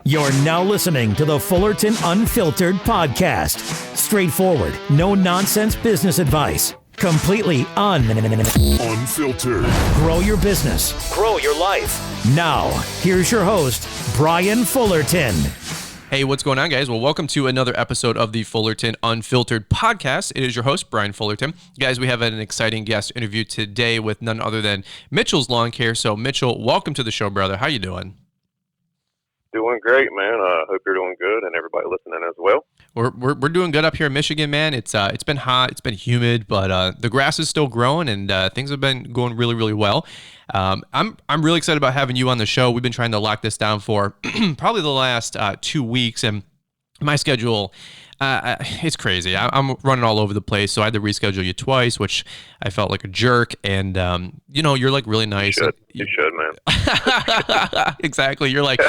You're now listening to the Fullerton Unfiltered podcast. Straightforward, no nonsense business advice. Completely unfiltered. Grow your business. Grow your life. Now, here's your host, Brian Fullerton. Hey, what's going on, guys? Well, welcome to another episode of the Fullerton Unfiltered podcast. It is your host, Brian Fullerton. Guys, we have an exciting guest interview today with none other than Mitchell's Lawn Care. So, Mitchell, welcome to the show, brother. How you doing? Doing great, man. Hope you're doing good, and everybody listening as well. We're doing good up here in Michigan, man. It's been hot, it's been humid, but the grass is still growing, and things have been going really, really well. I'm really excited about having you on the show. We've been trying to lock this down for probably the last 2 weeks, and my schedule, it's crazy. I'm running all over the place, so I had to reschedule you twice, which I felt like a jerk. And you're like really nice. You should, man. Exactly. You're like,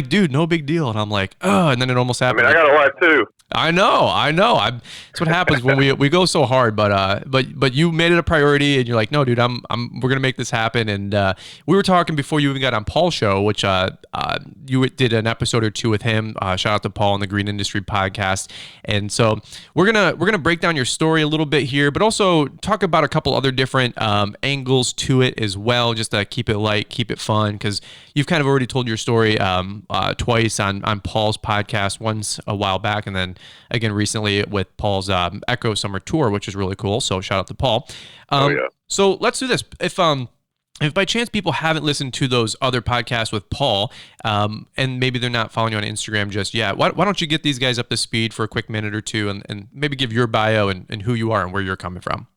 dude, no big deal. And I'm like, oh, and then it almost happened. I mean, I got a wife too. I know. That's what happens when we go so hard. But you made it a priority, and you're like, no, dude, we're gonna make this happen. And we were talking before you even got on Paul's show, which you did an episode or two with him. Shout out to Paul on the Green Industry podcast. And so we're gonna break down your story a little bit here, but also talk about a couple other different angles to it as well, just to keep it light, keep it fun, because you've kind of already told your story twice on Paul's podcast, once a while back, and then again recently with Paul's Echo Summer Tour, which is really cool. So shout out to Paul. Yeah. So let's do this. If by chance people haven't listened to those other podcasts with Paul, and maybe they're not following you on Instagram just yet, why don't you get these guys up to speed for a quick minute or two, and maybe give your bio and who you are and where you're coming from.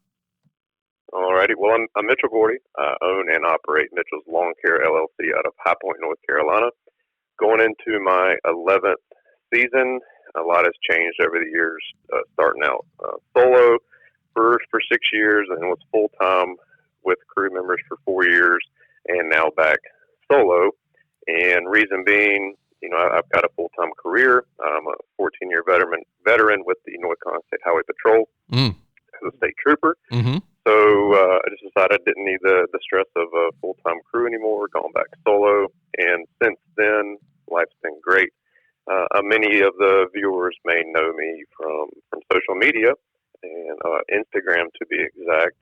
Alrighty. Well, I'm Mitchell Gordy. I own and operate Mitchell's Lawn Care LLC out of High Point, North Carolina. Going into my 11th season. A lot has changed over the years, starting out solo for 6 years, and was full-time with crew members for 4 years, and now back solo. And reason being, I've got a full-time career. I'm a 14-year veteran with the North Carolina State Highway Patrol as a state trooper. Mm-hmm. So I just decided I didn't need the stress of a full-time crew anymore, going back solo. And since then, life's been great. Many of the viewers may know me from social media and Instagram, to be exact.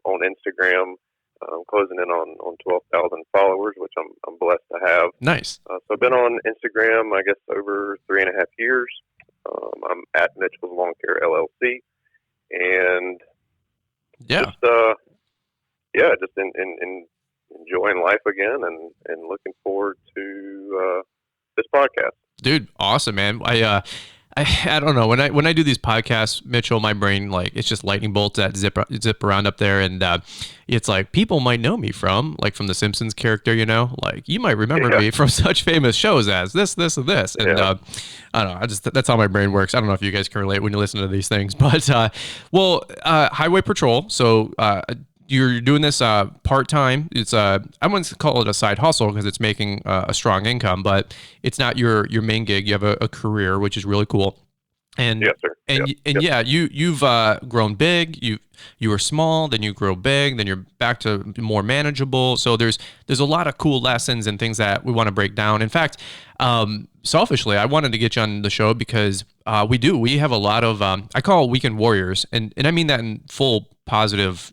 On Instagram, I'm closing in on 12,000 followers, which I'm blessed to have. Nice. So I've been on Instagram, I guess, over 3.5 years. I'm at Mitchell's Lawn Care LLC, and just enjoying life again, and looking forward to this podcast. Dude, awesome, man. I don't know, when I do these podcasts, Mitchell, my brain, like, it's just lightning bolts that zip around up there, and it's like people might know me from the Simpsons character, like you might remember me from such famous shows as this and this, and I don't know, that's how my brain works. I don't know if you guys can relate when you listen to these things, but Highway Patrol. So you're doing this part-time. It's I wouldn't call it a side hustle because it's making a strong income, but it's not your main gig. You have a career, which is really cool. And yes, sir. You've grown big. You were small, then you grow big, then you're back to more manageable. So there's a lot of cool lessons and things that we want to break down. In fact, selfishly, I wanted to get you on the show because we have a lot of I call weekend warriors, and I mean that in full positive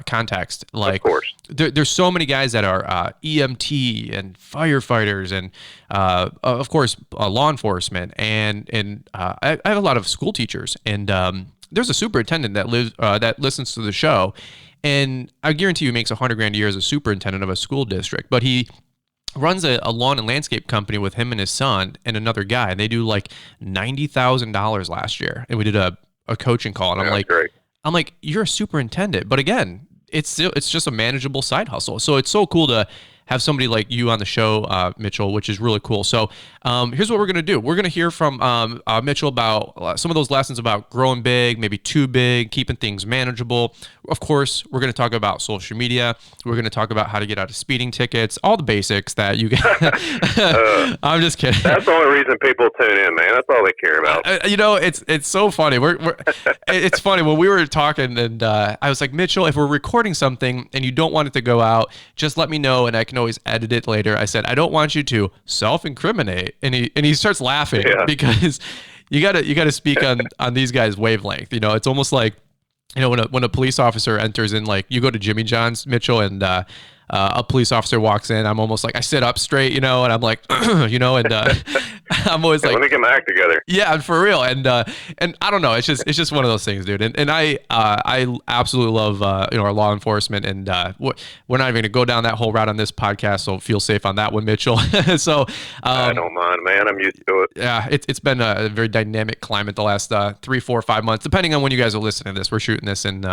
context. Like, of course, there's so many guys that are EMT and firefighters, and of course law enforcement, and I have a lot of school teachers, and there's a superintendent that listens to the show, and I guarantee you makes $100,000 a year as a superintendent of a school district, but he runs a lawn and landscape company with him and his son and another guy, and they do like $90,000 last year, and we did a coaching call, and I'm like, you're a superintendent, but again, it's just a manageable side hustle. So it's so cool to have somebody like you on the show, Mitchell, which is really cool. So here's what we're going to do. We're going to hear from Mitchell about some of those lessons about growing big, maybe too big, keeping things manageable. Of course, we're going to talk about social media. We're going to talk about how to get out of speeding tickets, all the basics that you get. I'm just kidding. That's the only reason people tune in, man. That's all they care about. It's so funny. It's funny when we were talking, and I was like, Mitchell, if we're recording something and you don't want it to go out, just let me know, and I can can always edit it later. I said, I don't want you to self-incriminate. And he starts laughing because you gotta speak on these guys' wavelength. You know, it's almost like, you know, when a police officer enters in, like you go to Jimmy John's, Mitchell, and a police officer walks in, I'm almost like, I sit up straight, you know, and I'm like, you know, and I'm always like, let me get my act together. Yeah, for real. And I don't know, it's just one of those things, dude. And I absolutely love you know, our law enforcement, and we're not even gonna go down that whole route on this podcast, so feel safe on that one, Mitchell. So I don't mind, man. I'm used to it. Yeah, it's been a very dynamic climate the last 3, 4, 5 months, depending on when you guys are listening to this. We're shooting this in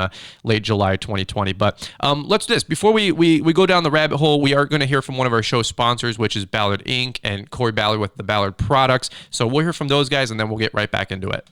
late July 2020. But let's do this. Before we go down the rabbit hole, we are going to hear from one of our show sponsors, which is Ballard Inc. and Corey Ballard with the Ballard products. So we'll hear from those guys, and then we'll get right back into it.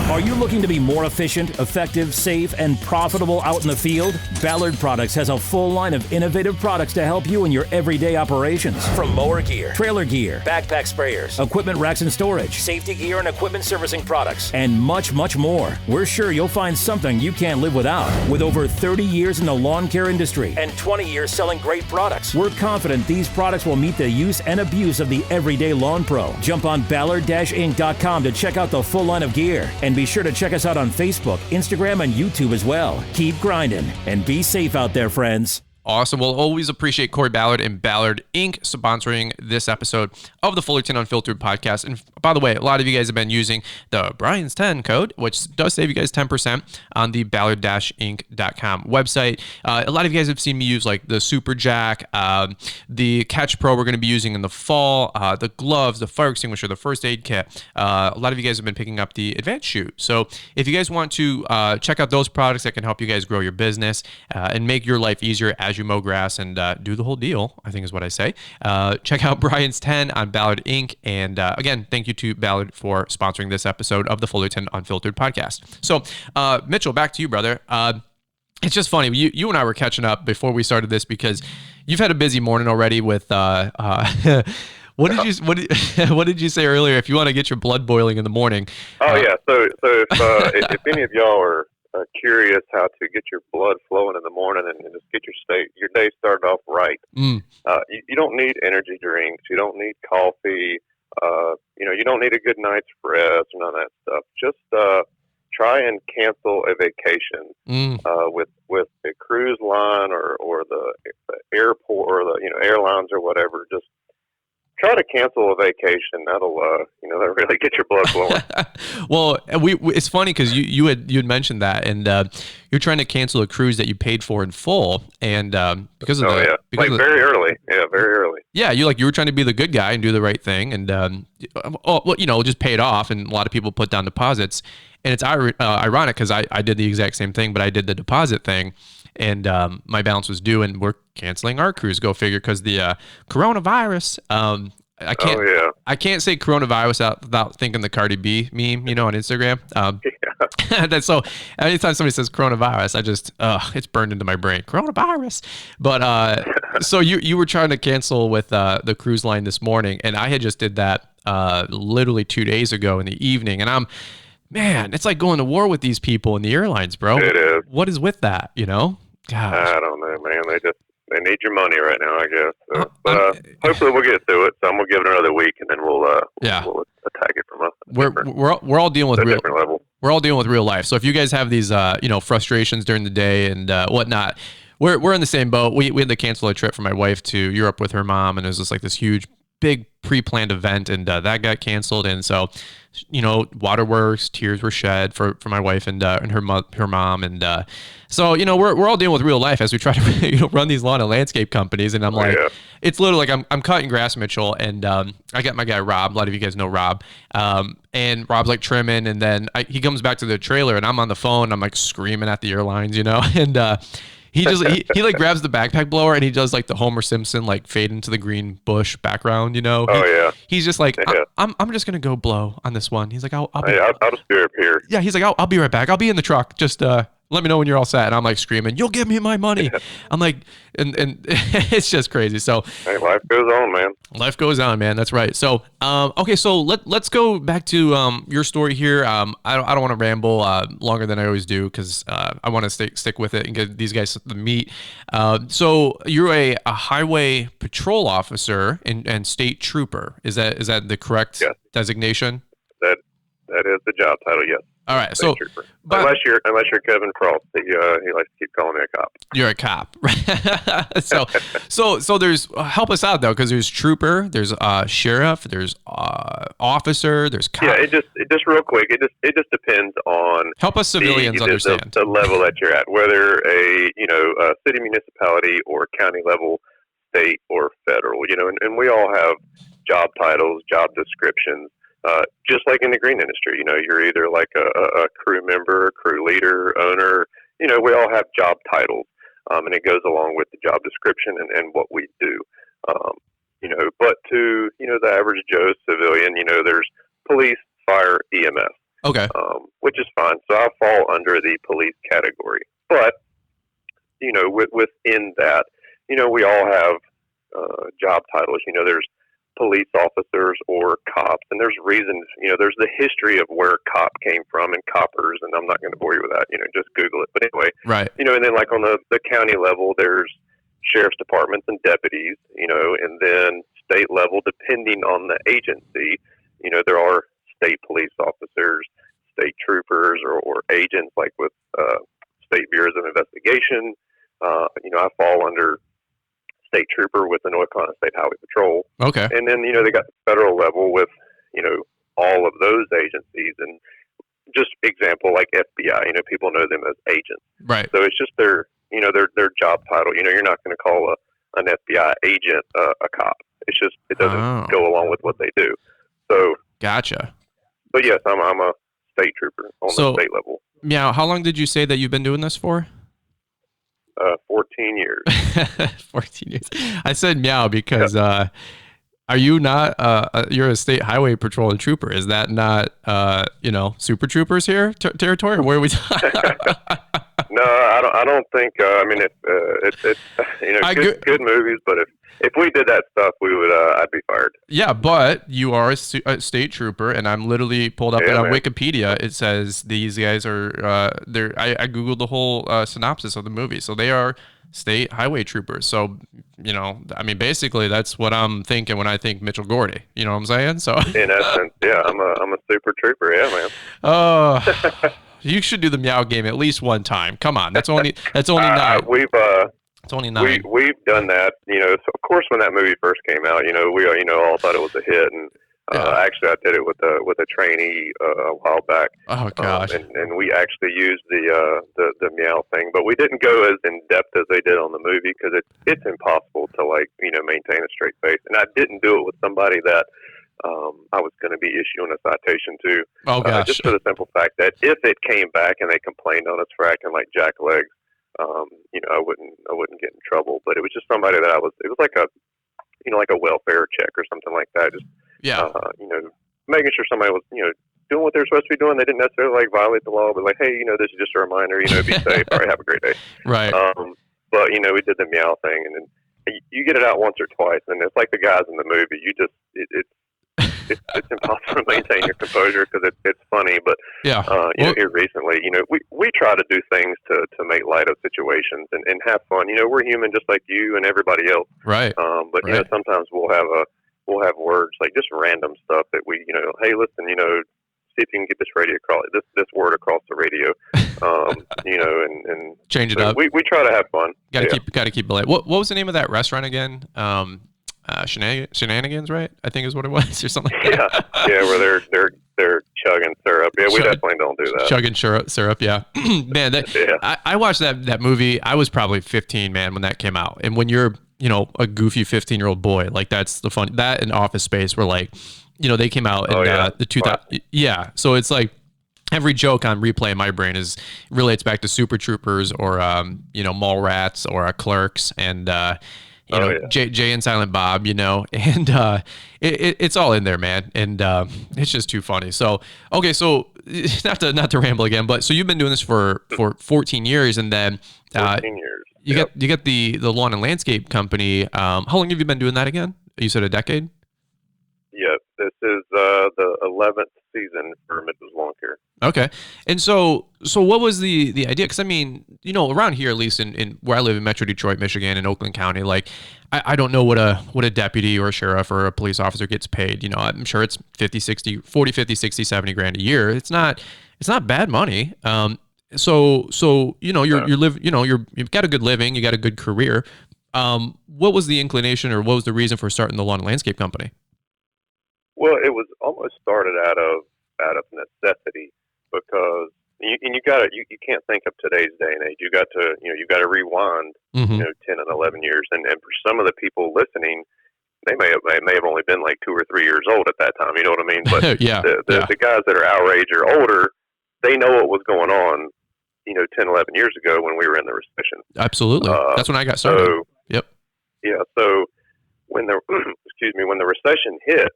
Are you looking to be more efficient, effective, safe, and profitable out in the field? Ballard Products has a full line of innovative products to help you in your everyday operations. From mower gear, trailer gear, backpack sprayers, equipment racks and storage, safety gear and equipment servicing products, and much, much more. We're sure you'll find something you can't live without. With over 30 years in the lawn care industry and 20 years selling great products, we're confident these products will meet the use and abuse of the everyday lawn pro. Jump on Ballard-Inc.com to check out the full line of gear, and be sure to check us out on Facebook, Instagram, and YouTube as well. Keep grinding and be safe out there, friends. Awesome. We'll always appreciate Corey Ballard and Ballard Inc. sponsoring this episode of the Fullerton Unfiltered podcast. And by the way, a lot of you guys have been using the Brian's 10 code, which does save you guys 10% on the Ballard-Inc.com website. A lot of you guys have seen me use like the Super Jack, the Catch Pro we're going to be using in the fall, the gloves, the fire extinguisher, the first aid kit. A lot of you guys have been picking up the Advanced Shoot. So if you guys want to check out those products that can help you guys grow your business and make your life easier as you mow grass and do the whole deal, I think is what I say. Check out Brian's 10 on Ballard Inc. And again, thank you to Ballard for sponsoring this episode of the Fullerton Unfiltered podcast. So Mitchell, back to you, brother. It's just funny. You and I were catching up before we started this because you've had a busy morning already with what did you say earlier? If you want to get your blood boiling in the morning. Yeah. So if any of y'all are curious how to get your blood flowing in the morning and just get your day started off right, you don't need energy drinks. You don't need coffee. You don't need a good night's rest, none of that stuff. Just try and cancel a vacation with a cruise line or the airport or the airlines or whatever. Just try to cancel a vacation. That'll really get your blood flowing. Well, it's funny because you had mentioned that, and you're trying to cancel a cruise that you paid for in full, and because of very early. Yeah, very early. Yeah, you were trying to be the good guy and do the right thing, and just pay it off. And a lot of people put down deposits, and it's ironic because I did the exact same thing, but I did the deposit thing. And my balance was due, and we're canceling our cruise. Go figure, because the coronavirus. I can't say coronavirus out without thinking the Cardi B meme, on Instagram. So anytime somebody says coronavirus, I just it's burned into my brain. Coronavirus. But so you were trying to cancel with the cruise line this morning, and I had just did that literally 2 days ago in the evening, and man, it's like going to war with these people in the airlines, bro. It is. What is with that, Gosh. I don't know, man. They need your money right now, I guess. So, but hopefully we'll get through it. So I'm gonna give it another week, and then we'll attack it from we're all dealing with real different level. We're all dealing with real life. So if you guys have these frustrations during the day and whatnot, we're in the same boat. We had to cancel a trip for my wife to Europe with her mom, and it was just like this huge, big pre-planned event, and that got canceled. And so, waterworks, tears were shed for my wife and her mom, and so we're all dealing with real life as we try to run these lawn and landscape companies. And I'm like, it's literally like I'm cutting grass, Mitchell, and I got my guy Rob. A lot of you guys know Rob, and Rob's like trimming, and then he comes back to the trailer, and I'm on the phone. I'm like screaming at the airlines, and he he like grabs the backpack blower, and he does like the Homer Simpson like fade into the green bush background, He's just like, I'm just gonna go blow on this one. He's like, I'll just be up here. Yeah, he's like, I'll be right back. I'll be in the truck. Just let me know when you're all set. And I'm like screaming, you'll give me my money. I'm like, and it's just crazy. So hey, life goes on, man. Life goes on, man. That's right. So, okay. So let's go back to, your story here. I don't want to ramble, longer than I always do, cause, I want to stick with it and get these guys the meat. So you're a highway patrol officer and state trooper. Is that the correct designation? That is the job title, yes. All right, so but unless you're Kevin Frost, he likes to keep calling me a cop. You're a cop, right? so there's help us out though, because there's trooper, there's sheriff, there's officer, there's cop. Yeah, it just real quick. It just depends on help us civilians understand the level that you're at, whether a city, municipality, or county level, state or federal. And we all have job titles, job descriptions. Just like in the green industry, you're either like a crew member, crew leader, owner. We all have job titles, and it goes along with the job description and what we do. But to the average Joe civilian, there's police, fire, EMS. Okay. Which is fine. So I fall under the police category. But within that, we all have job titles. There's police officers or cops, and there's reasons, there's the history of where cop came from and coppers, and I'm not going to bore you with that, just Google it. But anyway, right. And then like on the county level, there's sheriff's departments and deputies, and then state level, depending on the agency, there are state police officers, state troopers, or agents, like with state bureaus of investigation. I fall under state trooper with the North Carolina State Highway Patrol. Okay. And then, they got the federal level with, all of those agencies. And just example, like FBI, people know them as agents. Right. So it's just their job title. You're not going to call an FBI agent a cop. It's just, it doesn't go along with what they do. So. Gotcha. But yes, I'm a state trooper on the state level. Meow, how long did you say that you've been doing this for? 14 years. 14 years. I said meow because are you not you're a state highway patrol trooper? Is that not super troopers here territory, or where are we No, I don't think it's good movies, but if we did that stuff, we would I'd be fired. Yeah, but you are a state trooper, and I'm literally pulled up on Wikipedia. It says these guys are I googled the whole synopsis of the movie, so they are state highway troopers. So basically that's what I'm thinking when I think Mitchell Gordy. You know what I'm saying? So in essence, yeah, I'm a super trooper. Yeah, man. Oh. You should do the meow game at least one time. Come on, that's only 9. It's only 9. We've done that. So of course, when that movie first came out, we all thought it was a hit, and actually, I did it with a trainee a while back. Oh gosh! And we actually used the meow thing, but we didn't go as in depth as they did on the movie because it's impossible to maintain a straight face. And I didn't do it with somebody that. I was going to be issuing a citation to. Oh gosh! Just for the simple fact that if it came back and they complained on us for acting like jacklegs, I wouldn't get in trouble. But it was just somebody that it was like a, like a welfare check or something like that. Just making sure somebody was doing what they're supposed to be doing. They didn't necessarily violate the law, but hey, this is just a reminder. Be safe. All right, have a great day. Right. But we did the meow thing, and then you get it out once or twice, and it's like the guys in the movie. You just it's impossible to maintain your composure because it's funny. But here recently, we try to do things to make light of situations and have fun. We're human just like you and everybody else. Right. But sometimes we'll have words like just random stuff that we hey, listen, see if you can get this radio across this word across the radio. And change it up. We try to have fun. Got to keep it light. What was the name of that restaurant again? Shenanigans, right? I think is what it was, or something like that. Yeah, where they're chugging syrup. Yeah, we definitely don't do that. Chugging syrup, yeah. Man, I watched that movie. I was probably 15, man, when that came out. And when you're, a goofy 15-year-old boy, that's the fun. That and Office Space were they came out in the 2000. Yeah, so it's every joke on replay in my brain relates back to Super Troopers or Mallrats or Clerks, and Jay and Silent Bob, and it's all in there, man. And it's just too funny. So, okay. So not to ramble again, but so you've been doing this for 14 years, and then 14 years. You get the lawn and landscape company. How long have you been doing that again? You said a decade? Yep. This is the 11th season for Mitch's Lawn Care. Okay. And so what was the idea? Because, I mean, around here, at least in where I live in Metro Detroit, Michigan, in Oakland County, like, I don't know what a deputy or a sheriff or a police officer gets paid. I'm sure it's 40, 50, 60, 70 grand a year. It's not bad money. So you've got a good living, you got a good career. What was the inclination, or what was the reason for starting the lawn and landscape company? Well, it was almost started out of necessity, because you can't think of today's day and age. You got to rewind 10 and 11 years, and for some of the people listening, they may have only been like 2 or 3 years old at that time. You know what I mean? But the guys that are our age or older, they know what was going on, 10, 11 years ago when we were in the recession. Absolutely. That's when I got started. So, yep. Yeah. So when the when the recession hit,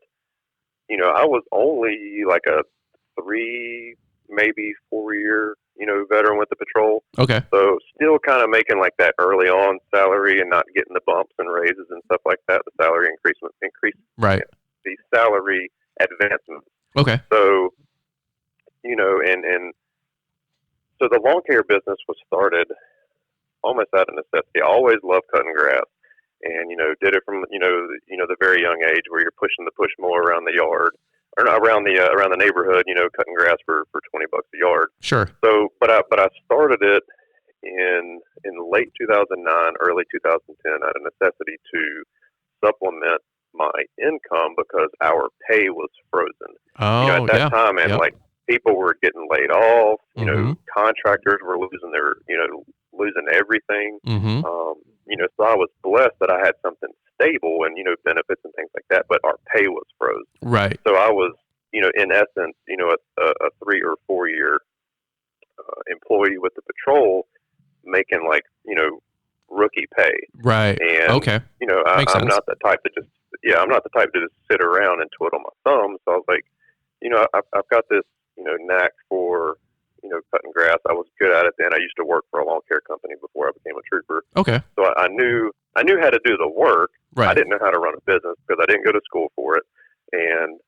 I was only like a 3, maybe 4 year, veteran with the patrol. Okay. So still kind of making like that early on salary and not getting the bumps and raises and stuff like that. The salary increase, right? The salary advancements. Okay. So, and so the lawn care business was started almost out of necessity. I always loved cutting grass, and did it from the very young age where you're pushing the push mower around the yard, or not, around the neighborhood, cutting grass for $20 a yard. Sure. So, but I started it in late 2009, early 2010 out of necessity to supplement my income, because our pay was frozen. Oh, at that time, and like people were getting laid off. Contractors were losing losing everything. So I was blessed that I had something stable and benefits and things like that, but our pay was frozen. Right. So I was in essence a 3 or 4 year employee with the patrol, making like rookie pay. Right. And okay. I'm not the type to just sit around and twiddle my thumbs. So I was like, I've got this knack for cutting grass. I was good at it then. I used to work for a lawn care company before I became a trooper. Okay. So I knew how to do the work. Right. I didn't know how to run a business because I didn't go to school for it. And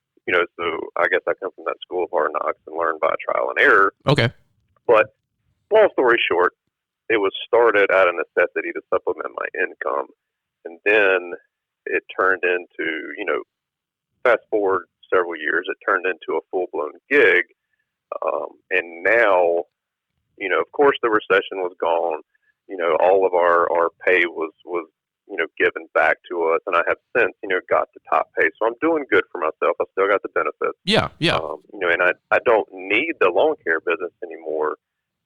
so I guess I come from that school of hard knocks and learned by trial and error. Okay. But long story short, it was started out of necessity to supplement my income, and then it turned into fast forward several years, it turned into a full-blown gig. And now, of course the recession was gone. All of our pay was given back to us, and I have since, got the top pay. So I'm doing good for myself. I still got the benefits. Yeah. Yeah. And I don't need the lawn care business anymore,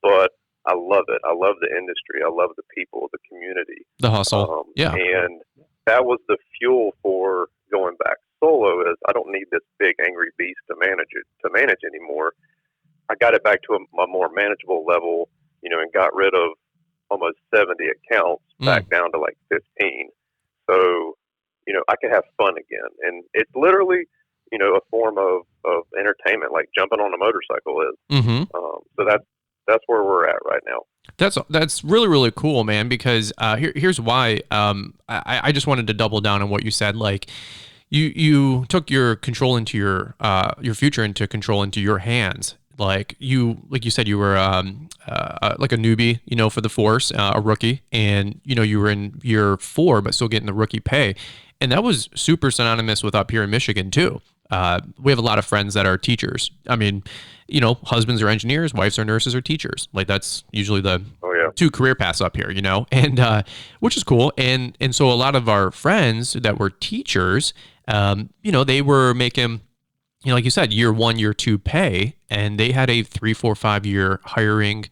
but I love it. I love the industry. I love the people, the community, the hustle. And that was the fuel for going back solo. Is I don't need this big angry beast to manage anymore. I got it back to a more manageable level, and got rid of almost 70 accounts back down to like 15. So, I could have fun again. And it's literally, a form of entertainment, like jumping on a motorcycle is. So that's where we're at right now. That's really, really cool, man, because here's why. I just wanted to double down on what you said. Like, you took your control into your future into control into your hands. Like you said, you were like a newbie, for the force, a rookie, and you were in year 4, but still getting the rookie pay, and that was super synonymous with up here in Michigan too. We have a lot of friends that are teachers. I mean, husbands are engineers, wives are nurses or teachers. Like that's usually the 2 career paths up here, and which is cool. And so a lot of our friends that were teachers, they were making, like you said, year 1, year 2 pay, and they had a 3, 4, 5 year hiring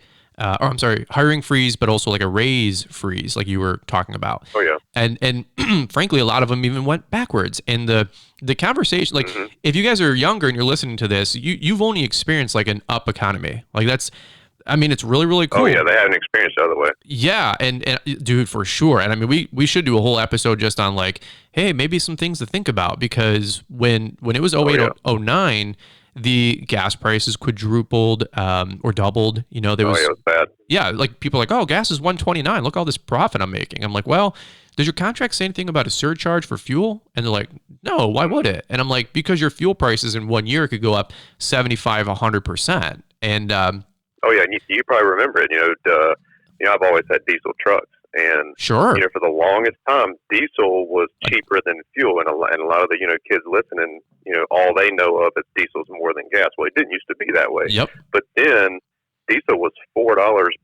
freeze, but also like a raise freeze, like you were talking about. Oh yeah. And frankly, a lot of them even went backwards. And the conversation, like if you guys are younger and you're listening to this, you've only experienced like an up economy. Like I mean, it's really, really cool. Oh yeah, they haven't experienced the other way. Yeah, and dude, for sure. And I mean, we should do a whole episode just on like, hey, maybe some things to think about, because when it was 08, 09, the gas prices quadrupled or doubled. You know, there was, it was bad. Yeah, like people are like, oh, gas is $1.29. Look all this profit I'm making. I'm like, well, does your contract say anything about a surcharge for fuel? And they're like, no, why would it? And I'm like, because your fuel prices in 1 year could go up 75, 100%. And oh yeah, and you probably remember it. I've always had diesel trucks, and sure, for the longest time, diesel was cheaper than fuel, and a lot of the kids listening, all they know of is diesel's more than gas. Well, it didn't used to be that way. Yep. But then diesel was $4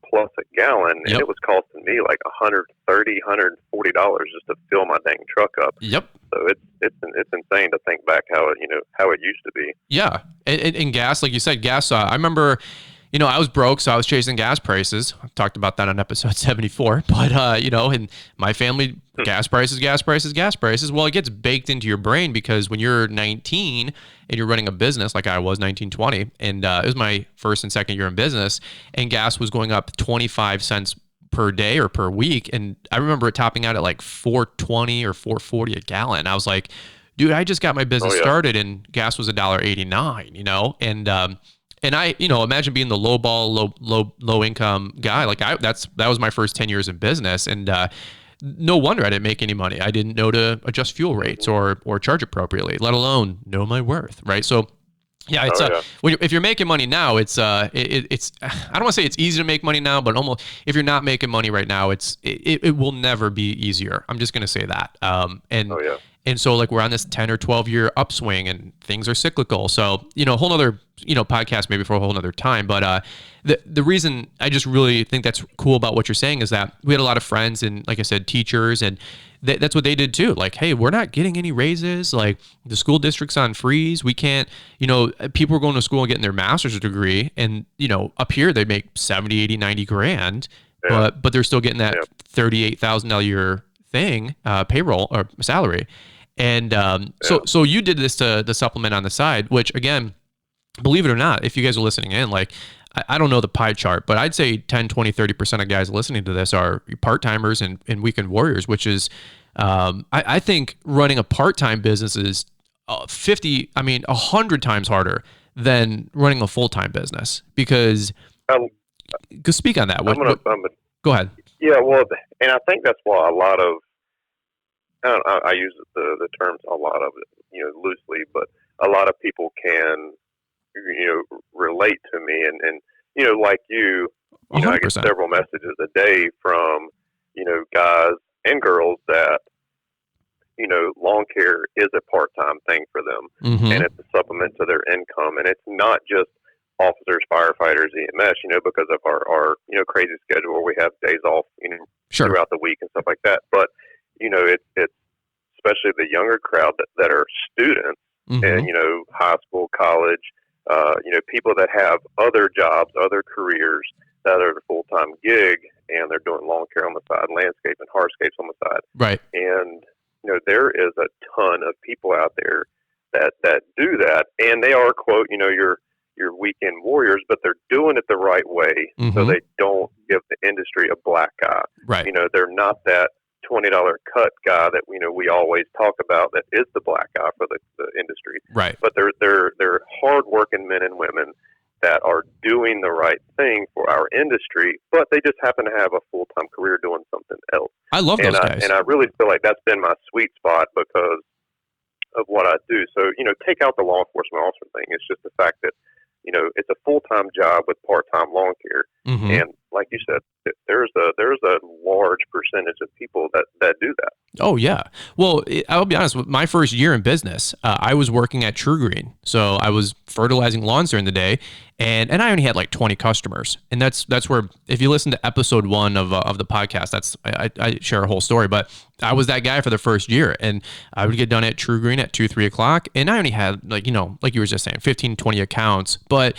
plus a gallon, and it was costing me like $130, $140 just to fill my dang truck up. Yep. So it's insane to think back how it used to be. Yeah, and gas, like you said, gas. I remember, I was broke, so I was chasing gas prices. I talked about that on episode 74. But in my family, gas prices. Well, it gets baked into your brain because when you're 19 and you're running a business like I was, 19, 20, and it was my first and second year in business, and gas was going up 25 cents per day or per week. And I remember it topping out at like $4.20 or $4.40 a gallon. I was like, dude, I just got my business started and gas was $1.89, and I, imagine being the low income guy. Like that was my first 10 years in business. And no wonder I didn't make any money. I didn't know to adjust fuel rates or charge appropriately, let alone know my worth. Right. So yeah, it's if you're making money now, it's I don't want to say it's easy to make money now, but almost if you're not making money right now, it will never be easier. I'm just going to say that. And so like we're on this 10 or 12 year upswing and things are cyclical. So, a whole nother, podcast maybe for a whole nother time. But the reason I just really think that's cool about what you're saying is that we had a lot of friends and, like I said, teachers, and that's what they did too. Like, hey, we're not getting any raises. Like the school district's on freeze. We can't, people are going to school and getting their master's degree. And, up here they make 70, 80, 90 grand, but they're still getting that $38,000 a year thing, payroll or salary. And so you did this to the supplement on the side, which again, believe it or not, if you guys are listening in, like I don't know the pie chart, but I'd say 10, 20, 30% of guys listening to this are part-timers and weekend warriors, which is, I think running a part-time business is 100 times harder than running a full-time business because, go speak on that. Go ahead. Yeah. Well, and I think that's why a lot of, I use the terms a lot of it, loosely, but a lot of people can, relate to me and like you, I get several messages a day from, guys and girls that, lawn care is a part-time thing for them, and it's a supplement to their income. And it's not just officers, firefighters, EMS, because of our crazy schedule where we have days off, throughout the week and stuff like that. But, it's especially the younger crowd that are students and, high school, college, people that have other jobs, other careers that are a full-time gig, and they're doing lawn care on the side, landscape and hardscapes on the side. Right. And, there is a ton of people out there that do that, and they are, quote, your weekend warriors, but they're doing it the right way, so they don't give the industry a black eye. Right. They're not that $20 cut guy that we always talk about that is the black eye for the industry. Right. But they're hardworking men and women that are doing the right thing for our industry, but they just happen to have a full-time career doing something else. I love those guys. And I really feel like that's been my sweet spot because of what I do. So, take out the law enforcement officer thing. It's just the fact that, it's a full-time job with part-time lawn care. And like you said, there's a large percentage of people that do that. Oh yeah. Well, I'll be honest, with my first year in business, I was working at True Green. So I was fertilizing lawns during the day, and I only had like 20 customers. And that's where, if you listen to episode 1 of the podcast, I share a whole story, but I was that guy for the first year, and I would get done at True Green at 2, 3 o'clock. And I only had like you were just saying, 15, 20 accounts, but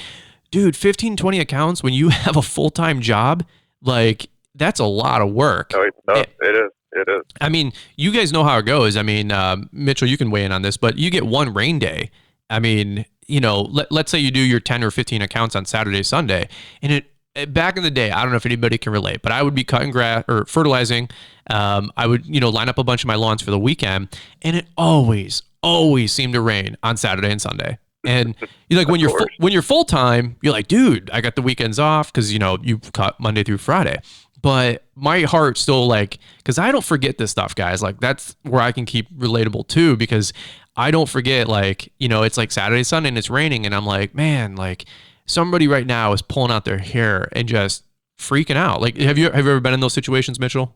dude, 15, 20 accounts when you have a full-time job, like that's a lot of work. Oh, it is. It is. I mean, you guys know how it goes. I mean, Mitchell, you can weigh in on this, but you get one rain day. I mean, let's say you do your 10 or 15 accounts on Saturday, Sunday, and back in the day, I don't know if anybody can relate, but I would be cutting grass or fertilizing. I would, line up a bunch of my lawns for the weekend, and it always seemed to rain on Saturday and Sunday. And when you're full time, you're like, dude, I got the weekends off because you cut Monday through Friday. But my heart still because I don't forget this stuff, guys. Like that's where I can keep relatable too, because I don't forget it's like Saturday, Sunday, and it's raining, and I'm like, man, somebody right now is pulling out their hair and just freaking out. Like, have you ever been in those situations, Mitchell?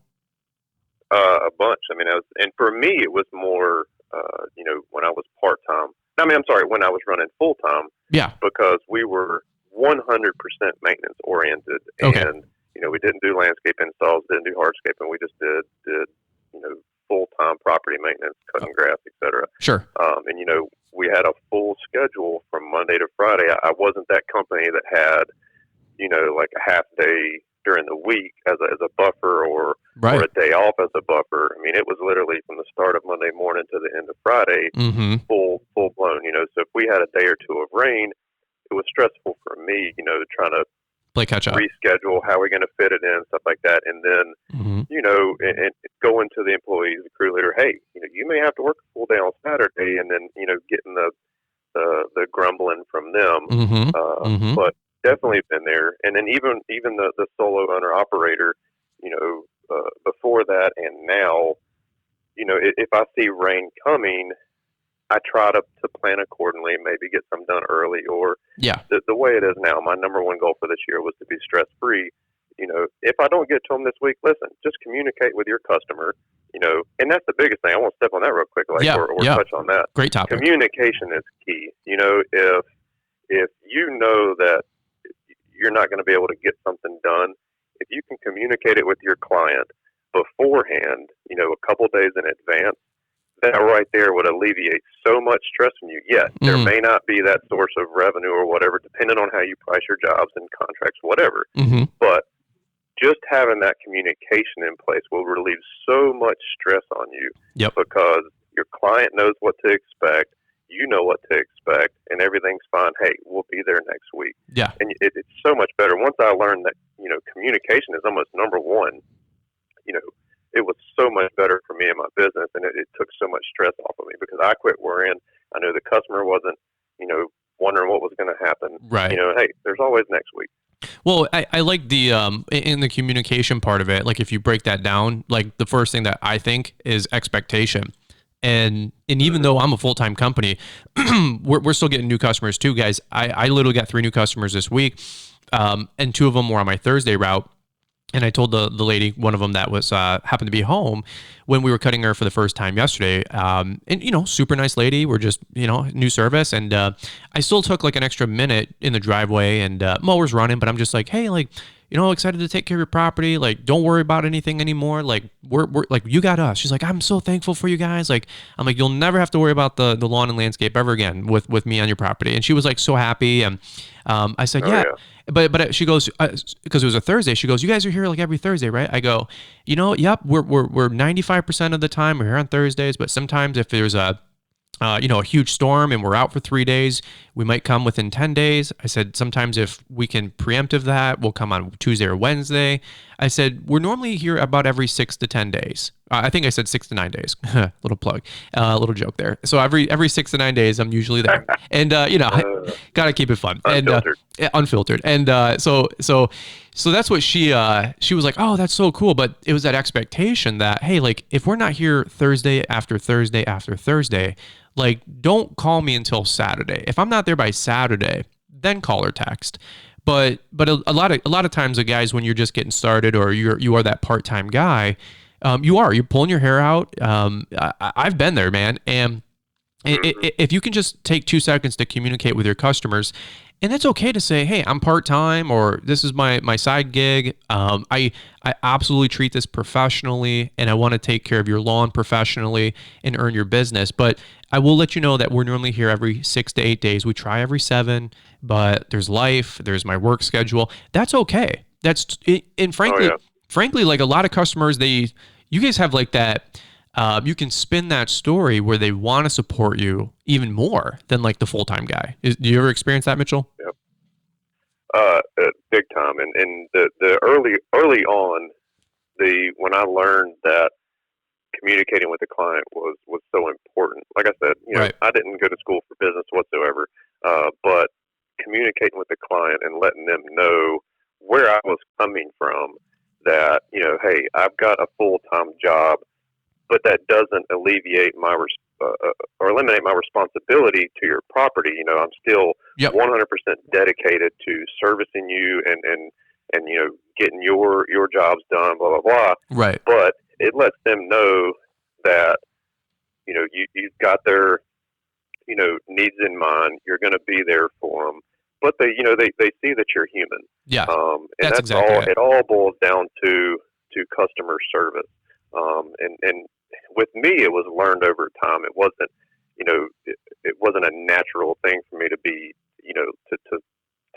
A bunch. I mean, and for me, it was more, when I was part-time. When I was running full-time. Yeah. Because we were 100% maintenance oriented. Okay. And, we didn't do landscape installs, didn't do hardscaping. We just did, full-time property maintenance, cutting grass, et cetera. Sure. And, we had a full schedule from Monday to Friday. I wasn't that company that had, like a half day during the week as a buffer or a day off as a buffer. I mean, it was literally from the start of Monday morning to the end of Friday, full blown, So if we had a day or two of rain, it was stressful for me, trying to play catch up, reschedule, how we're going to fit it in, stuff like that. And then, and going to the employees, the crew leader, hey, you may have to work a full day on Saturday, and then, getting the grumbling from them. But definitely been there. And then even the solo owner operator, before that and now, if I see rain coming, I try to plan accordingly, maybe get some done early, or the way it is now. My number one goal for this year was to be stress free. If I don't get to them this week, listen, just communicate with your customer, and that's the biggest thing. I want to step on that real quick, or touch on that. Great topic. Communication is key. If you know that you're not going to be able to get something done, if you can communicate it with your client beforehand, a couple days in advance, that right there would alleviate so much stress from you. Yes, there may not be that source of revenue or whatever, depending on how you price your jobs and contracts, whatever. But just having that communication in place will relieve so much stress on you. Yep. Because your client knows what to expect, you know what to expect, and everything's fine. Hey, we'll be there next week. Yeah. And it's so much better. Once I learned that, communication is almost number one, it was so much better for me and my business, and it took so much stress off of me because I quit worrying. I knew the customer wasn't, wondering what was going to happen. Right. Hey, there's always next week. Well, I like the in the communication part of it. Like if you break that down, like the first thing that I think is expectation. And even though I'm a full-time company, we're still getting new customers too, guys. I literally got 3 new customers this week, and 2 of them were on my Thursday route. And I told the lady, one of them that was happened to be home when we were cutting her for the first time yesterday. And super nice lady. We're just new service, and I still took like an extra minute in the driveway, and mower's running, but I'm just like, hey, excited to take care of your property. Like, don't worry about anything anymore. Like, we're like, you got us. She's like, I'm so thankful for you guys. Like, I'm like, you'll never have to worry about the lawn and landscape ever again with me on your property. And she was like so happy. And I said, yeah. But she goes, because it was a Thursday, she goes, you guys are here like every Thursday, right? I go, yep, we're 95% of the time we're here on Thursdays, but sometimes if there's a huge storm and we're out for 3 days, we might come within 10 days. I said, sometimes if we can preemptive that, we'll come on Tuesday or Wednesday. I said, we're normally here about every 6 to 10 days. I think I said 6 to 9 days. Little plug, little joke there. So every 6 to 9 days, I'm usually there. And, gotta keep it fun. Unfiltered. And unfiltered. And so that's what she was like, oh, that's so cool. But it was that expectation that, hey, like if we're not here Thursday after Thursday after Thursday, like don't call me until Saturday. If I'm not there by Saturday, then call or text. But a lot of times, the guys, when you're just getting started or you are that part-time guy, you're pulling your hair out. I've been there, man. And if you can just take 2 seconds to communicate with your customers, and it's okay to say, hey, I'm part-time, or this is my side gig. I absolutely treat this professionally, and I want to take care of your lawn professionally and earn your business. But I will let you know that we're normally here every 6 to 8 days. We try every 7, but there's life, there's my work schedule. That's okay. And frankly, like a lot of customers, you guys have like that. You can spin that story where they want to support you even more than like the full-time guy. Do you ever experience that, Mitchell? Yep. Big time. And the early on, when I learned that communicating with the client was so important. Like I said, Right. I didn't go to school for business whatsoever, but communicating with the client and letting them know where I was coming from, that, hey, I've got a full-time job, but that doesn't alleviate or eliminate my responsibility to your property. I'm still 100% dedicated to servicing you and getting your jobs done, blah, blah, blah. Right. But it lets them know that, you've got their, needs in mind. You're going to be there for them. But they see that you're human. Yeah. And that's exactly all. it. It all boils down to customer service. And with me, it was learned over time. It wasn't, it wasn't a natural thing for me to be, to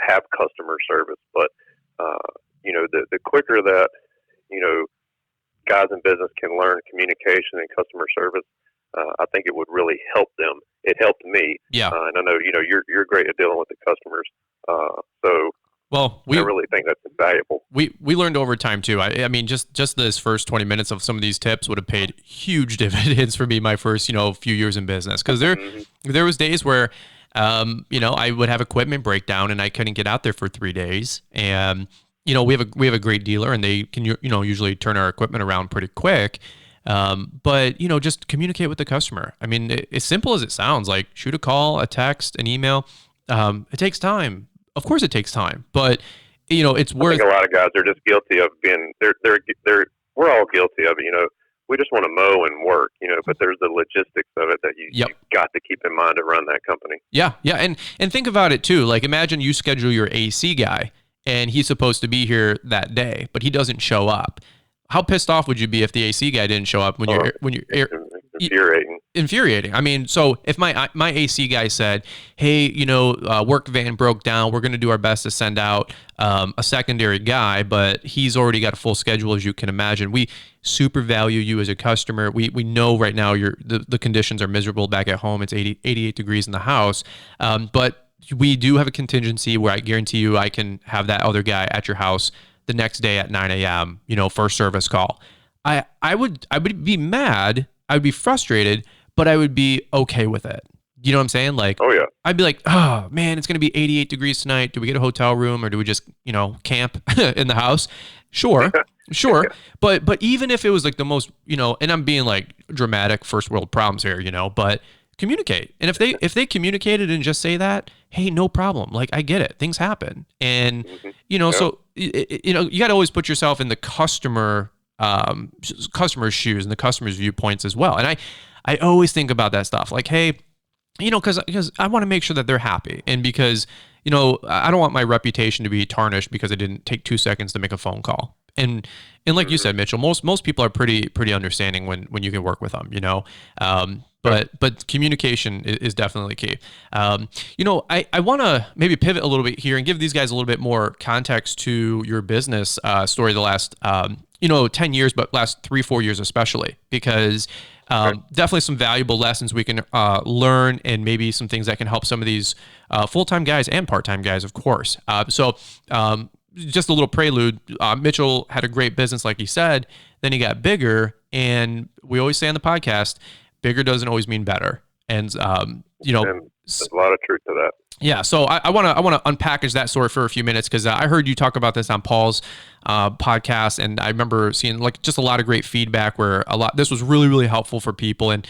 have customer service. But, the quicker that, guys in business can learn communication and customer service, I think it would really help them. It helped me. Yeah. And I know, you're great at dealing with the customers. I really think that's invaluable. We learned over time too. I mean, just this first 20 minutes of some of these tips would have paid huge dividends for me my first, few years in business. Cause there was days where, I would have equipment breakdown and I couldn't get out there for 3 days. And, we have a great dealer and they can, usually turn our equipment around pretty quick. But just communicate with the customer. I mean, as simple as it sounds, like shoot a call, a text, an email. It takes time. Of course it takes time, but it's worth. I think a lot of guys are just guilty of being, we're all guilty of it. We just want to mow and work, but there's the logistics of it that you've got to keep in mind to run that company. Yeah. Yeah. And think about it too. Like imagine you schedule your AC guy and he's supposed to be here that day, but he doesn't show up. How pissed off would you be if the AC guy didn't show up when you're infuriating. I mean, so if my AC guy said, hey, work van broke down, we're going to do our best to send out a secondary guy, but he's already got a full schedule, as you can imagine. We super value you as a customer. We know right now the conditions are miserable back at home. It's 88 degrees in the house. But we do have a contingency where I guarantee you I can have that other guy at your house the next day at 9 a.m., for a service call. I would be mad. I would be frustrated, but I would be okay with it. You know what I'm saying? Like, oh yeah, I'd be like, oh man, it's going to be 88 degrees tonight. Do we get a hotel room or do we just, camp in the house? Sure. But even if it was like the most, and I'm being like dramatic first world problems here, but communicate. And if they communicated and just say that, hey, no problem. Like, I get it. Things happen. And, so, you got to always put yourself in the customer's shoes and the customer's viewpoints as well. And I always think about that stuff. Like, hey, because I want to make sure that they're happy. And because, I don't want my reputation to be tarnished because I didn't take 2 seconds to make a phone call. And like you said, Mitchell, most people are pretty understanding when you can work with them, but communication is definitely key. I want to maybe pivot a little bit here and give these guys a little bit more context to your business story the last 10 years, but last 3-4 years especially, because definitely some valuable lessons we can learn and maybe some things that can help some of these full-time guys and part-time guys, of course. Just a little prelude, Mitchell had a great business, like he said, then he got bigger, and we always say on the podcast, bigger doesn't always mean better. And, there's a lot of truth to that. Yeah. So I want to unpackage that story for a few minutes, because I heard you talk about this on Paul's podcast, and I remember seeing like just a lot of great feedback where this was really, really helpful for people. And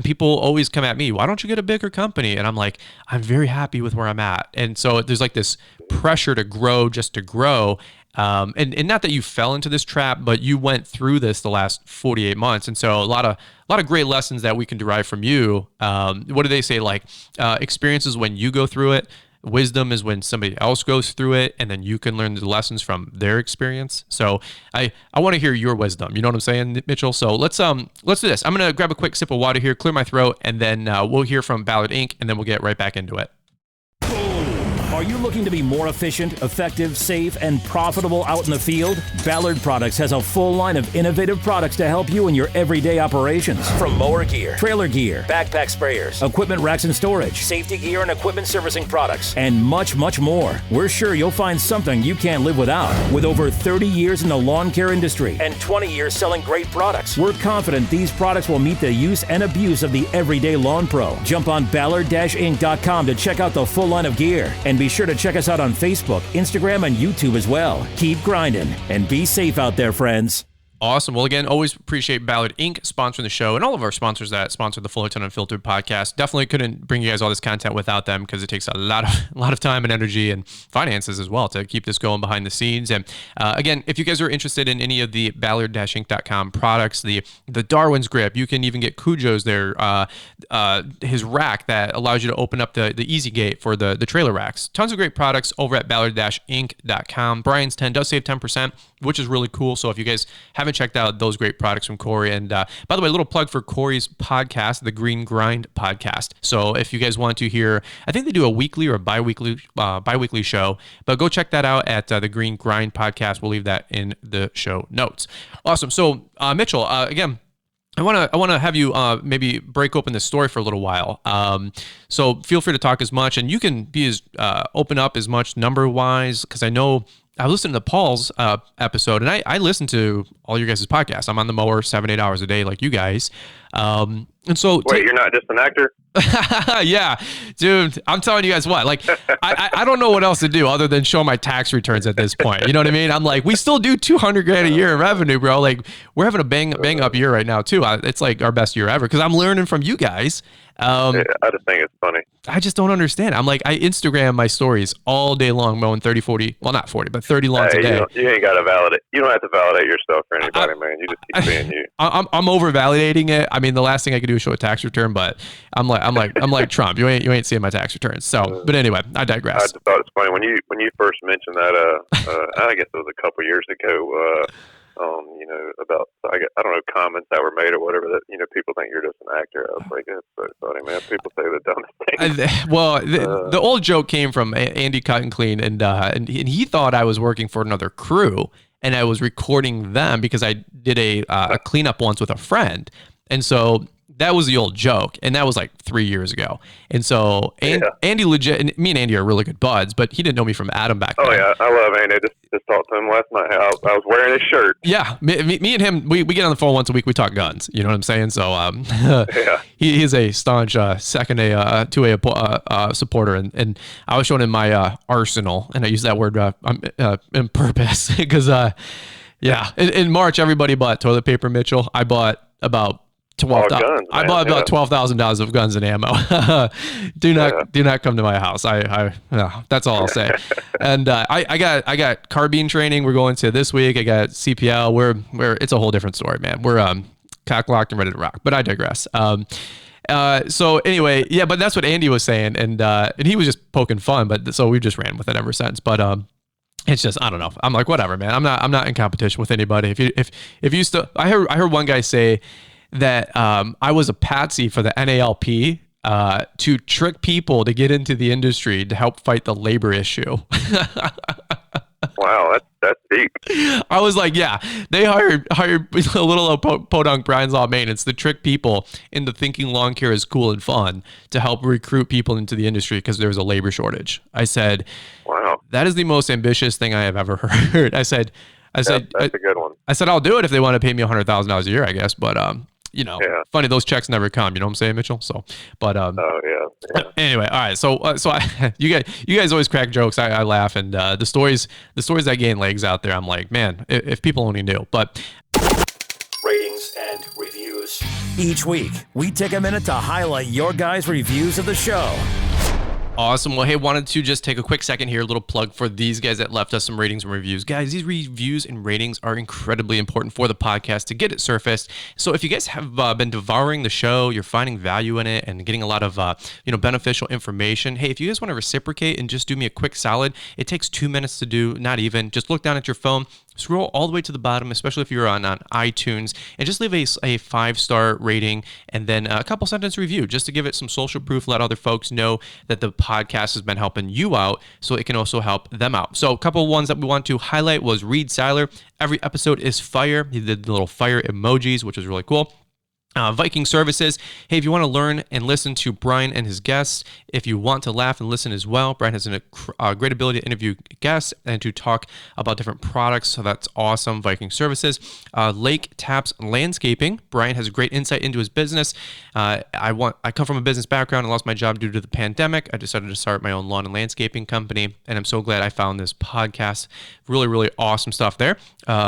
people always come at me, why don't you get a bigger company? And I'm like, I'm very happy with where I'm at. And so there's like this pressure to grow just to grow. And not that you fell into this trap, but you went through this the last 48 months. And so a lot of great lessons that we can derive from you. What do they say? Like, experience is when you go through it. Wisdom is when somebody else goes through it, and then you can learn the lessons from their experience. So I want to hear your wisdom. You know what I'm saying, Mitchell? So let's do this. I'm going to grab a quick sip of water here, clear my throat, and then we'll hear from Ballard Inc., and then we'll get right back into it. Are you looking to be more efficient, effective, safe, and profitable out in the field? Ballard Products has a full line of innovative products to help you in your everyday operations. From mower gear, trailer gear, backpack sprayers, equipment racks and storage, safety gear and equipment servicing products, and much, much more. We're sure you'll find something you can't live without. With over 30 years in the lawn care industry and 20 years selling great products, we're confident these products will meet the use and abuse of the everyday lawn pro. Jump on Ballard-Inc.com to check out the full line of gear, and be sure to check us out on Facebook, Instagram, and YouTube as well. Keep grinding and be safe out there, friends. Awesome. Well, again, always appreciate Ballard Inc. sponsoring the show and all of our sponsors that sponsor the Fullerton Unfiltered podcast. Definitely couldn't bring you guys all this content without them, because it takes a lot of time and energy and finances as well to keep this going behind the scenes. And again, if you guys are interested in any of the Ballard-Inc.com products, the Darwin's grip, you can even get Cujo's there, his rack that allows you to open up the easy gate for the trailer racks. Tons of great products over at Ballard-Inc.com. Brian's 10 does save 10%, which is really cool. So if you guys haven't checked out those great products from Corey, and by the way, a little plug for Corey's podcast, the Green Grind podcast. So if you guys want to hear, I think they do a weekly or a bi-weekly show, but go check that out at the Green Grind podcast. We'll leave that in the show notes. Awesome. So Mitchell, again, I want to have you maybe break open this story for a little while. So feel free to talk as much, and you can be as open up as much number wise, because I know I listened to Paul's episode, and I listen to all your guys' podcasts. I'm on the mower 7-8 hours a day, like you guys. And so, wait, you're not just an actor? Yeah, dude, I'm telling you guys what, like, I don't know what else to do other than show my tax returns at this point. You know what I mean? I'm like, we still do $200,000 a year in revenue, bro. Like, we're having a bang up year right now too. It's like our best year ever, because I'm learning from you guys. Yeah, I just think it's funny. I just don't understand. I'm like, I Instagram my stories all day long, mowing 30, 40, well, not 40, but 30 lawns a day. You ain't got to validate. You don't have to validate yourself for anybody, man. You just keep being you. I'm over validating it. I mean, the last thing I could do is show a tax return, but I'm like Trump. You ain't seeing my tax returns. So, but anyway, I digress. I just thought it's funny when you first mentioned that. I guess it was a couple years ago. About I don't know, comments that were made or whatever, that people think you're just an actor. I was like, that's so funny, man. People say the dumbest things. Well, the old joke came from Andy Cut and Clean, and he thought I was working for another crew, and I was recording them because I did a cleanup once with a friend, and so that was the old joke, and that was like 3 years ago. And so Andy legit, and me and Andy are really good buds, but he didn't know me from Adam back then. Oh yeah, I love Andy. Just talked to him last night. I was wearing his shirt. Yeah, me and him, we get on the phone once a week. We talk guns. You know what I'm saying? So yeah. He's a staunch second A 2A supporter, and I was showing him my arsenal, and I use that word on purpose because in March, everybody bought toilet paper. Mitchell, I bought about $12,000. I bought about $12,000 of guns and ammo. Do not come to my house. That's all I'll say. And I got carbine training. We're going to this week. I got CPL. We're it's a whole different story, man. We're cock locked and ready to rock. But I digress. So anyway, yeah. But that's what Andy was saying, and he was just poking fun. But so we just ran with it ever since. But it's just, I don't know. I'm like, whatever, man. I'm not in competition with anybody. If you still, I heard one guy say that I was a patsy for the NALP to trick people to get into the industry to help fight the labor issue. Wow, that's deep. I was like, yeah, they hired a little podunk Brian's Law Maintenance to trick people into thinking lawn care is cool and fun to help recruit people into the industry because there's a labor shortage. I said, wow, that is the most ambitious thing I have ever heard. I said, that's a good one. I said, I'll do it if they want to pay me $100,000 a year, I guess. But funny, those checks never come. You know what I'm saying, Mitchell? So, but anyway, all right. So you guys always crack jokes. I laugh, and the stories that gain legs out there. I'm like, man, if people only knew. But ratings and reviews. Each week, we take a minute to highlight your guys' reviews of the show. Awesome. Well, hey, wanted to just take a quick second here, a little plug for these guys that left us some ratings and reviews. Guys, these reviews and ratings are incredibly important for the podcast to get it surfaced. So if you guys have been devouring the show, you're finding value in it and getting a lot of beneficial information, hey, if you guys want to reciprocate and just do me a quick solid, it takes 2 minutes to do, not even. Just look down at your phone, scroll all the way to the bottom, especially if you're on iTunes, and just leave a 5-star rating and then a couple sentence review just to give it some social proof, let other folks know that the podcast has been helping you out so it can also help them out. So a couple ones that we want to highlight was Reed Seiler. Every episode is fire. He did the little fire emojis, which is really cool. Viking Services. Hey, if you want to learn and listen to Brian and his guests, if you want to laugh and listen as well, Brian has a great ability to interview guests and to talk about different products. So that's awesome. Viking Services. Lake Taps Landscaping. Brian has a great insight into his business. I come from a business background and lost my job due to the pandemic. I decided to start my own lawn and landscaping company, and I'm so glad I found this podcast. Really, really awesome stuff there.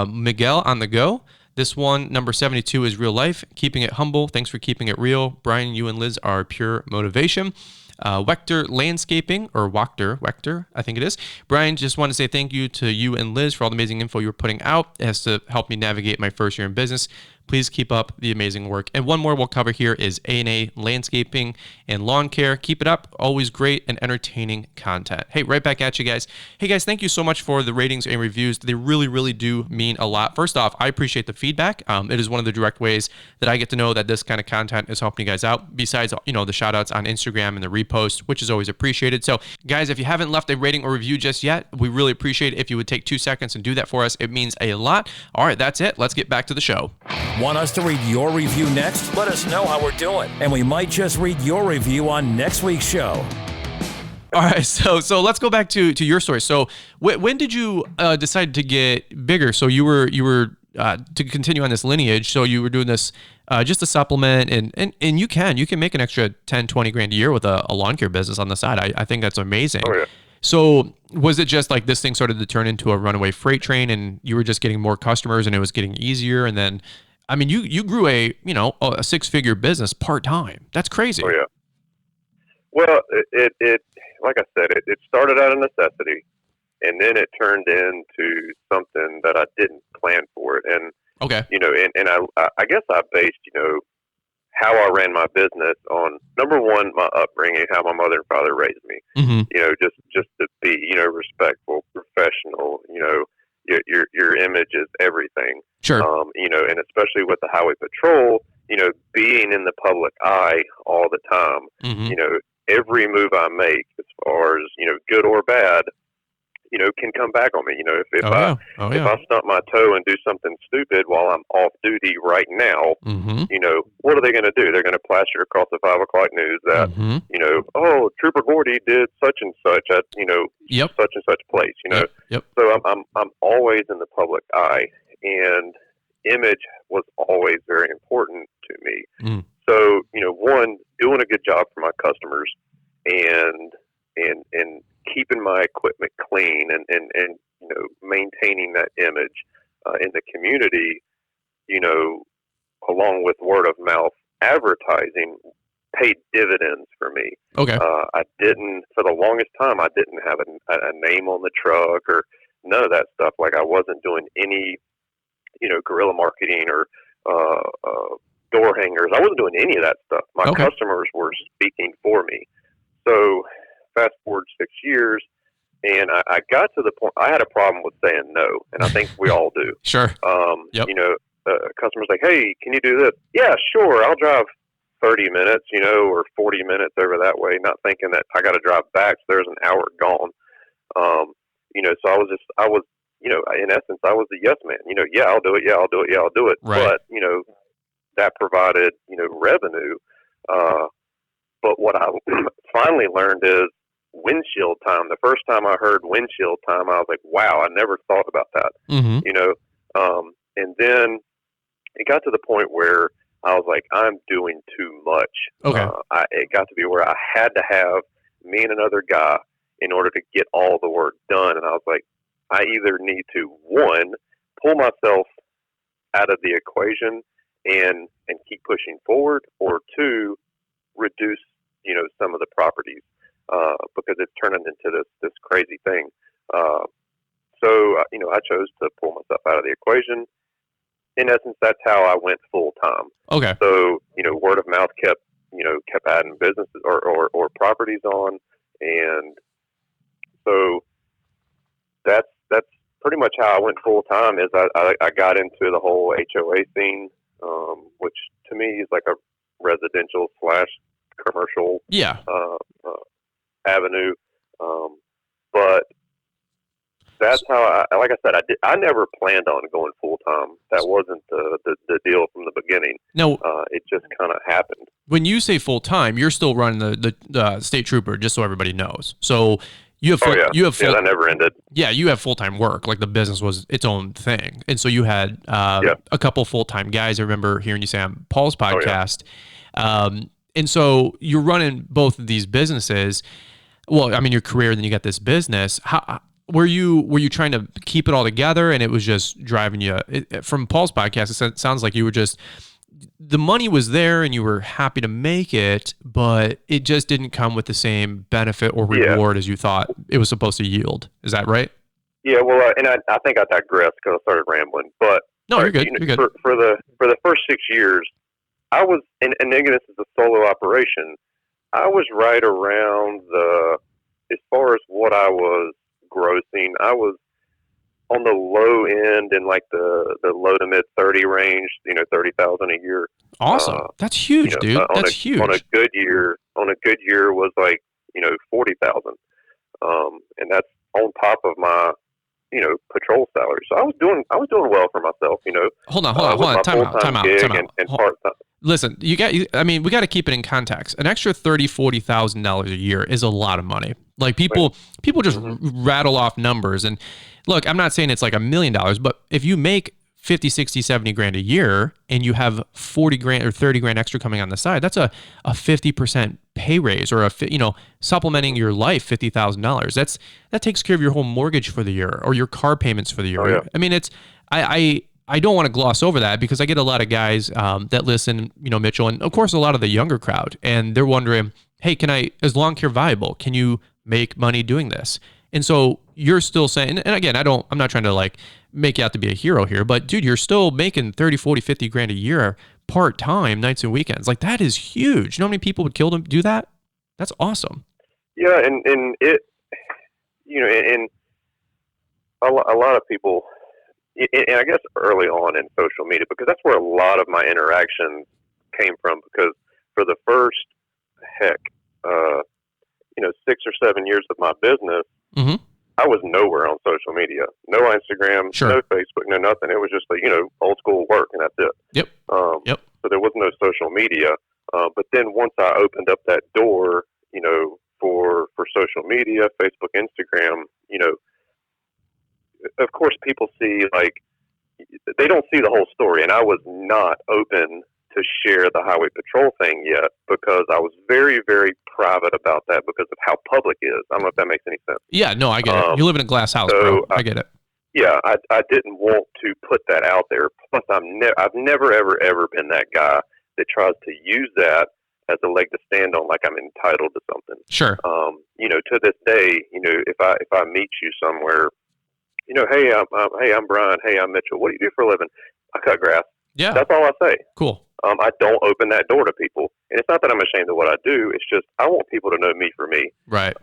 Miguel on the Go. This one, number 72, is Real Life, Keeping It Humble. Thanks for keeping it real. Brian, you and Liz are pure motivation. Wechter Landscaping, or Wechter, I think it is. Brian, just want to say thank you to you and Liz for all the amazing info you're putting out. It has to help me navigate my first year in business. Please keep up the amazing work. And one more we'll cover here is A&A Landscaping and Lawn Care. Keep it up. Always great and entertaining content. Hey, right back at you guys. Hey, guys, thank you so much for the ratings and reviews. They really, really do mean a lot. First off, I appreciate the feedback. It is one of the direct ways that I get to know that this kind of content is helping you guys out, besides, the shout-outs on Instagram and the repost, which is always appreciated. So, guys, if you haven't left a rating or review just yet, we really appreciate it if you would take 2 seconds and do that for us. It means a lot. All right, that's it. Let's get back to the show. Want us to read your review next? Let us know how we're doing, and we might just read your review on next week's show. All right, so let's go back to your story. So when did you decide to get bigger? So you were to continue on this lineage. So you were doing this just a supplement, and you can make an extra 10, 20 grand a year with a lawn care business on the side. I think that's amazing. Oh, yeah. So was it just like this thing started to turn into a runaway freight train, and you were just getting more customers, and it was getting easier, and then, I mean, you grew a 6-figure business part-time. That's crazy. Oh, yeah. Well, it like I said, it started out of necessity, and then it turned into something that I didn't plan for it. And, okay. And I guess I based, how I ran my business on, number one, my upbringing, how my mother and father raised me. Mm-hmm. Just to be, respectful, professional, your image is everything. Sure. And especially with the highway patrol, being in the public eye all the time, mm-hmm. Every move I make, as far as, good or bad, can come back on me. If I stump my toe and do something stupid while I'm off duty right now, mm-hmm. What are they going to do? They're going to plaster across the 5 o'clock news that, mm-hmm. Oh, Trooper Gordy did such and such at, yep. such and such place, Yep. So I'm always in the public eye, and image was always very important to me. Mm. So, one, doing a good job for my customers and keeping my equipment clean and maintaining that image in the community, along with word of mouth advertising, paid dividends for me. Okay. I didn't, for the longest time, I didn't have a name on the truck or none of that stuff. Like, I wasn't doing any, guerrilla marketing or door hangers. I wasn't doing any of that stuff. My customers were speaking for me. So fast forward 6 years, and I got to the point, I had a problem with saying no, and I think we all do. Sure. Yep. Customers like, hey, can you do this? Yeah, sure. I'll drive 30 minutes, or 40 minutes over that way, not thinking that I got to drive back, so there's an hour gone. So I was, in essence, I was the yes man. Yeah, I'll do it. Yeah, I'll do it. Yeah, I'll do it. Right. But, that provided, revenue. But what I finally learned is windshield time. The first time I heard windshield time, I was like, wow, I never thought about that. Mm-hmm. And then it got to the point where I was like, I'm doing too much. Okay. It got to be where I had to have me and another guy in order to get all the work done. And I was like, I either need to, one, pull myself out of the equation and keep pushing forward, or two, reduce, some of the properties, because it's turning into this crazy thing. So, I chose to pull myself out of the equation. In essence, that's how I went full time. Okay. So, word of mouth kept adding businesses or properties on. And so that's pretty much how I went full time is I got into the whole HOA scene, which to me is like a residential / commercial avenue. But that's how like I said, I never planned on going full time. That wasn't the deal from the beginning. No, it just kind of happened. When you say full time, you're still running the state trooper, just so everybody knows. So you have that never ended. Yeah, you have full time work. Like the business was its own thing, and so you had a couple full time guys. I remember hearing you say on Paul's podcast, and so you're running both of these businesses. Well, I mean, your career, then you got this business. How were you trying to keep it all together, and it was just driving you? From Paul's podcast, it sounds like you were just, the money was there and you were happy to make it, but it just didn't come with the same benefit or reward as you thought it was supposed to yield. Is that right? Yeah, well, and I think I digressed because I started rambling. But no, you're good. You're good. For the first 6 years, I was, and again, this is a solo operation. I was right around as far as what I was grossing, I was on the low end in like the low to mid 30 range, 30,000 a year. Awesome. That's huge, dude. That's huge. On a good year was like, 40,000. And that's on top of my, patrol salary. So I was doing well for myself, Hold on. Time out. And part-time. Listen, we got to keep it in context. An extra $30,000-$40,000 a year is a lot of money. Like people just rattle off numbers. And look, I'm not saying it's like $1 million, but if you make 50, 60, 70 grand a year and you have 40 grand or 30 grand extra coming on the side, that's a 50% pay raise, or supplementing your life $50,000. That takes care of your whole mortgage for the year or your car payments for the year. Oh, yeah. I mean, I don't want to gloss over that, because I get a lot of guys that listen, Mitchell, and of course a lot of the younger crowd, and they're wondering, hey, is lawn care viable? Can you make money doing this? And so you're still saying, and again, I'm not trying to like make you out to be a hero here, but dude, you're still making 30, 40, 50 grand a year part-time, nights and weekends. Like, that is huge. You know how many people would kill to do that? That's awesome. Yeah. And it, and a lot of people, and I guess early on in social media, because that's where a lot of my interactions came from, because for the first 6 or 7 years of my business, I was nowhere on social media. No Instagram, no Facebook, no nothing. It was just like, old school work, and that's it. Yep. So there was no social media. But then once I opened up that door, for social media, Facebook, Instagram, of course people see, like, they don't see the whole story. And I was not open to share the highway patrol thing yet, because I was very, very private about that because of how public it is. I don't know if that makes any sense. Yeah, no, I get it. You live in a glass house, bro. I get it. Yeah, I didn't want to put that out there. Plus, I've never, ever been that guy that tries to use that as a leg to stand on, like I'm entitled to something. Sure. To this day, if I meet you somewhere, hey, I'm Brian. Hey, I'm Mitchell. What do you do for a living? I cut grass. Yeah. That's all I say. Cool. I don't open that door to people. And it's not that I'm ashamed of what I do. It's just I want people to know me for me. Right.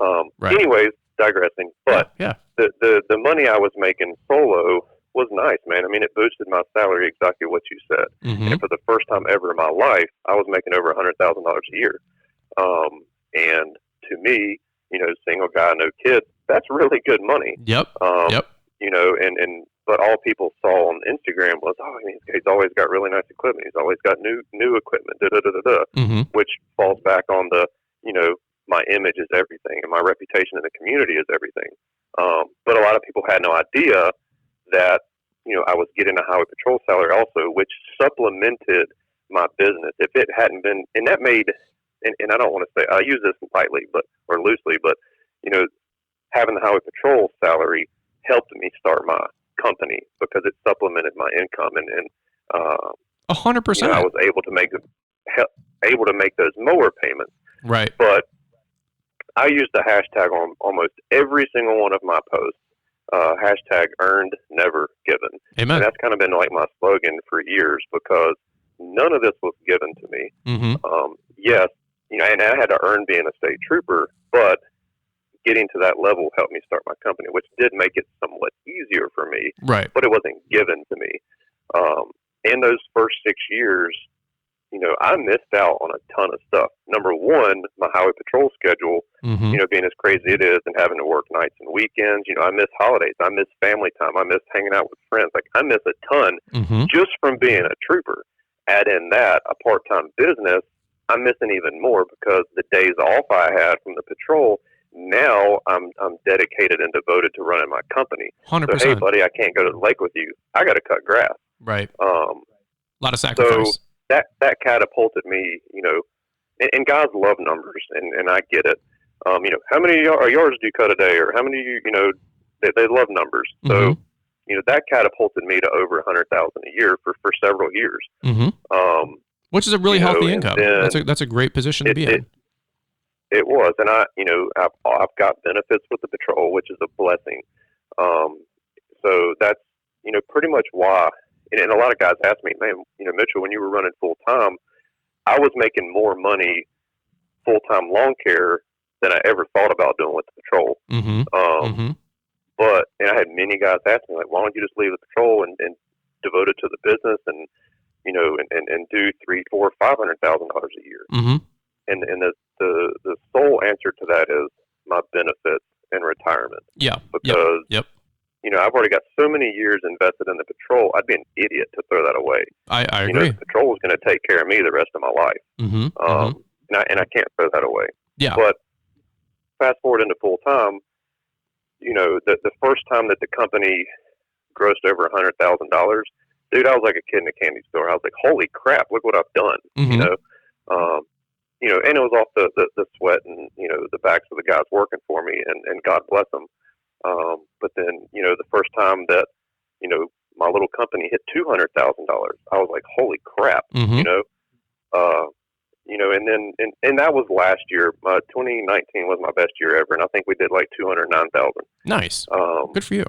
Anyways, digressing. But the money I was making solo was nice, man. I mean, it boosted my salary, exactly what you said. And for the first time ever in my life, I was making over $100,000 a year. And to me, single guy, no kids, that's really good money. Yep. But all people saw on Instagram was, he's always got really nice equipment. He's always got new equipment, which falls back on the, my image is everything, and my reputation in the community is everything. But a lot of people had no idea that, I was getting a highway patrol salary also, which supplemented my business. If it hadn't been, and that made, and I don't want to say, I use this lightly, or loosely, but, having the highway patrol salary helped me start my company because it supplemented my income, and 100%. I was able to make those mower payments. Right. But I used the hashtag on almost every single one of my posts. Hashtag earned, never given. Amen. And that's kind of been like my slogan for years, because none of this was given to me. Yes, and I had to earn being a state trooper, but getting to that level helped me start my company, which did make it somewhat easier for me. Right. But it wasn't given to me. In those first 6 years, I missed out on a ton of stuff. Number one, my highway patrol schedule, being as crazy it is and having to work nights and weekends. I miss holidays. I miss family time. I miss hanging out with friends. Like, I miss a ton just from being a trooper. Add in that, a part-time business, I'm missing even more because the days off I had from the patrol, now I'm dedicated and devoted to running my company. 100%. So, hey, buddy, I can't go to the lake with you. I got to cut grass. Right. A lot of sacrifice. So that catapulted me, and guys love numbers, and I get it. How many yards do you cut a day, or how many, they love numbers. So, that catapulted me to over 100,000 a year for several years. Which is a really healthy income. That's a great position to be in. It was, and I've got benefits with the patrol, which is a blessing. So that's pretty much why. And a lot of guys ask me, man, Mitchell, when you were running full time, I was making more money full time lawn care than I ever thought about doing with the patrol. But I had many guys ask me, like, why don't you just leave the patrol and devote it to the business and and do $300,000, $400,000, $500,000 a year. And the sole answer to that is my benefits and retirement. Yeah. Because I've already got so many years invested in the patrol. I'd be an idiot to throw that away. I agree. The patrol is going to take care of me the rest of my life. And I can't throw that away. Yeah. But fast forward into full time, the first time that the company grossed over $100,000, dude, I was like a kid in a candy store. I was like, holy crap, look what I've done. And it was off the sweat and, the backs of the guys working for me, and God bless them. But then, the first time that, my little company hit $200,000, I was like, holy crap, and that was last year. 2019 was my best year ever, and I think we did like 209,000. Nice. Good for you.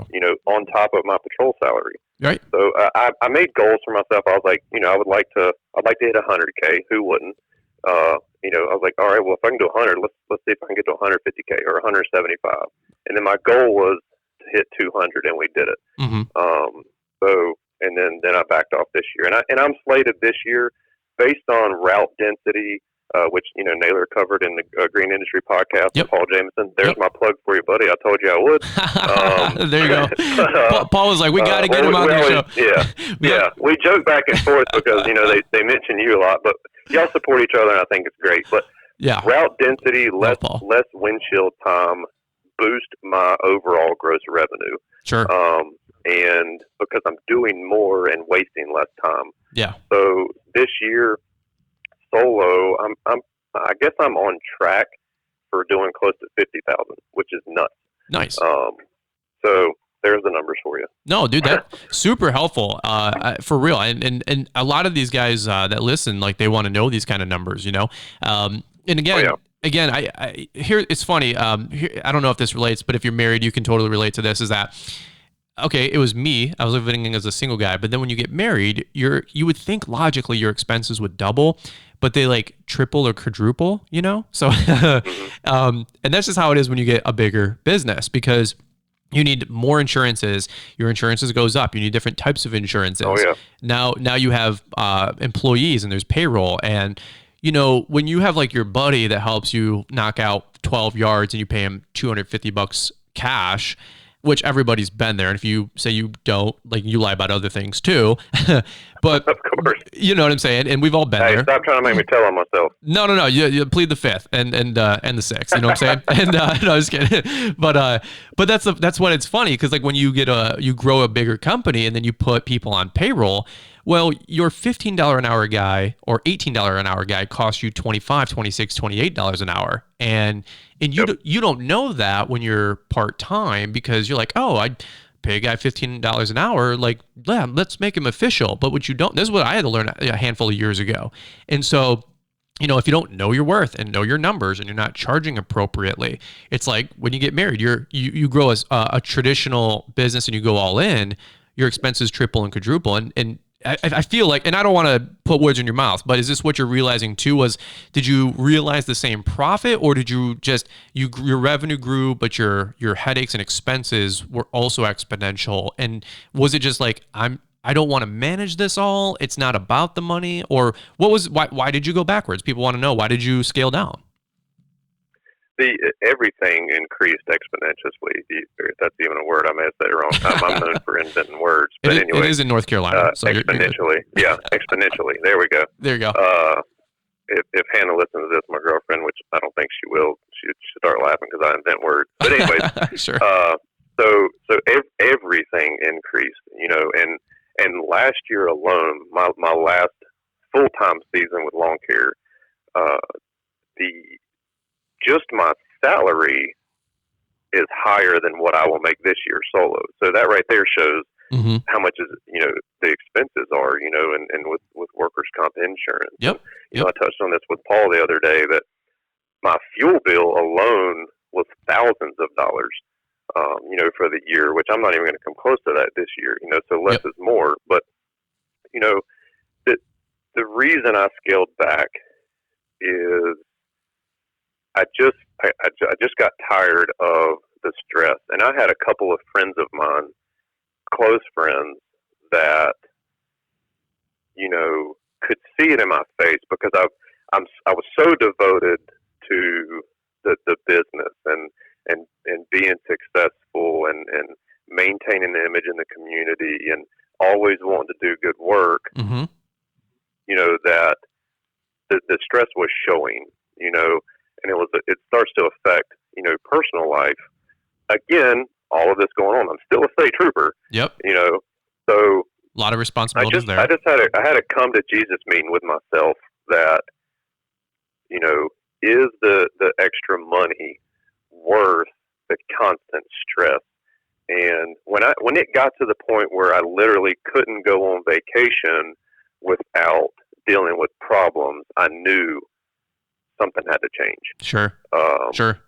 On top of my patrol salary. Right. So I made goals for myself. I was like, I'd like to hit 100K. Who wouldn't? I was like, all right, well, if I can do 100, let's see if I can get to 150K or 175. And then my goal was to hit 200, and we did it. So, and then I backed off this year, and I'm slated this year based on route density, which Naylor covered in the Green Industry podcast with Paul Jameson. There's my plug for you, buddy. I told you I would. There you go. Paul was like, we got to get him on the show. Yeah. We joke back and forth because they mention you a lot, but y'all support each other, and I think it's great. But route density, less windshield time, boost my overall gross revenue. Sure. And because I'm doing more and wasting less time. Yeah. So this year, solo, I guess I'm on track for doing close to 50,000, which is nuts. Nice. So there's the numbers for you. No, dude, that's super helpful. For real. And a lot of these guys that listen, like, they want to know these kind of numbers, And again, Again, I here it's funny. I don't know if this relates, but if you're married, you can totally relate to this. Is that okay? It was me. I was living as a single guy, but then when you get married, you would think logically your expenses would double, but they like triple or quadruple. So and that's just how it is when you get a bigger business, because you need more insurances. Your insurances goes up. You need different types of insurances. Oh, yeah. Now you have employees, and there's payroll. And when you have like your buddy that helps you knock out 12 yards and you pay him $250 cash, which everybody's been there. And if you say you don't, like, you lie about other things too. But of course, you know what I'm saying? And we've all been there. Stop trying to make me tell on myself. No. You plead the fifth and the sixth. You know what I'm saying? No, I was kidding. But that's what it's funny, because like when you you grow a bigger company and then you put people on payroll. Well, your $15 an hour guy or $18 an hour guy costs you $25, $26, $28 an hour. And you don't know that when you're part-time, because you're like, oh, I'd pay a guy $15 an hour. Like, yeah, let's make him official. But what you don't, this is what I had to learn a handful of years ago. And so, if you don't know your worth and know your numbers and you're not charging appropriately, it's like when you get married, you grow as a traditional business and you go all in, your expenses triple and quadruple. And I feel like, and I don't want to put words in your mouth, but is this what you're realizing too? Did you realize the same profit, or did you just, your revenue grew, but your headaches and expenses were also exponential? And was it just like, I don't want to manage this all, it's not about the money? Or why did you go backwards? People want to know, why did you scale down? Everything increased exponentially. If that's even a word, I may have said it wrong. I'm known for inventing words, but anyway, it is in North Carolina. So exponentially, exponentially. There we go. There you go. If Hannah listens to this, my girlfriend, which I don't think she will, she'd start laughing because I invent words. But anyways, sure. So everything increased, and last year alone, my last full-time season with lawn care, just my salary is higher than what I will make this year solo. So that right there shows how much is, the expenses are, and with workers' comp insurance. Yep. I touched on this with Paul the other day, that my fuel bill alone was thousands of dollars, for the year, which I'm not even going to come close to that this year, so less is more. But, the reason I scaled back is I just got tired of the stress, and I had a couple of friends of mine, close friends, that could see it in my face, because I was so devoted to the business and being successful and maintaining the image in the community and always wanting to do good work. That the stress was showing, and it starts to affect, personal life. Again, all of this going on, I'm still a state trooper. Yep. So a lot of responsibilities there. I had a come to Jesus meeting with myself that, is the extra money worth the constant stress? And when it got to the point where I literally couldn't go on vacation without dealing with problems, I knew something had to change. Sure. Sure.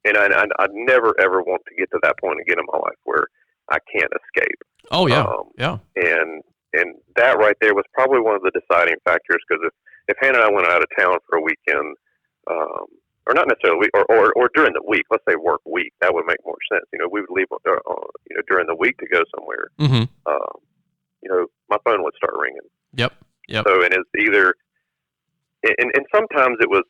And I never ever want to get to that point again in my life where I can't escape. Oh yeah. Yeah. And that right there was probably one of the deciding factors, because if Hannah and I went out of town for a weekend, or not necessarily, or during the week, let's say work week, that would make more sense. We would leave, during the week to go somewhere. My phone would start ringing. Yep. So, and it's either, and sometimes it was,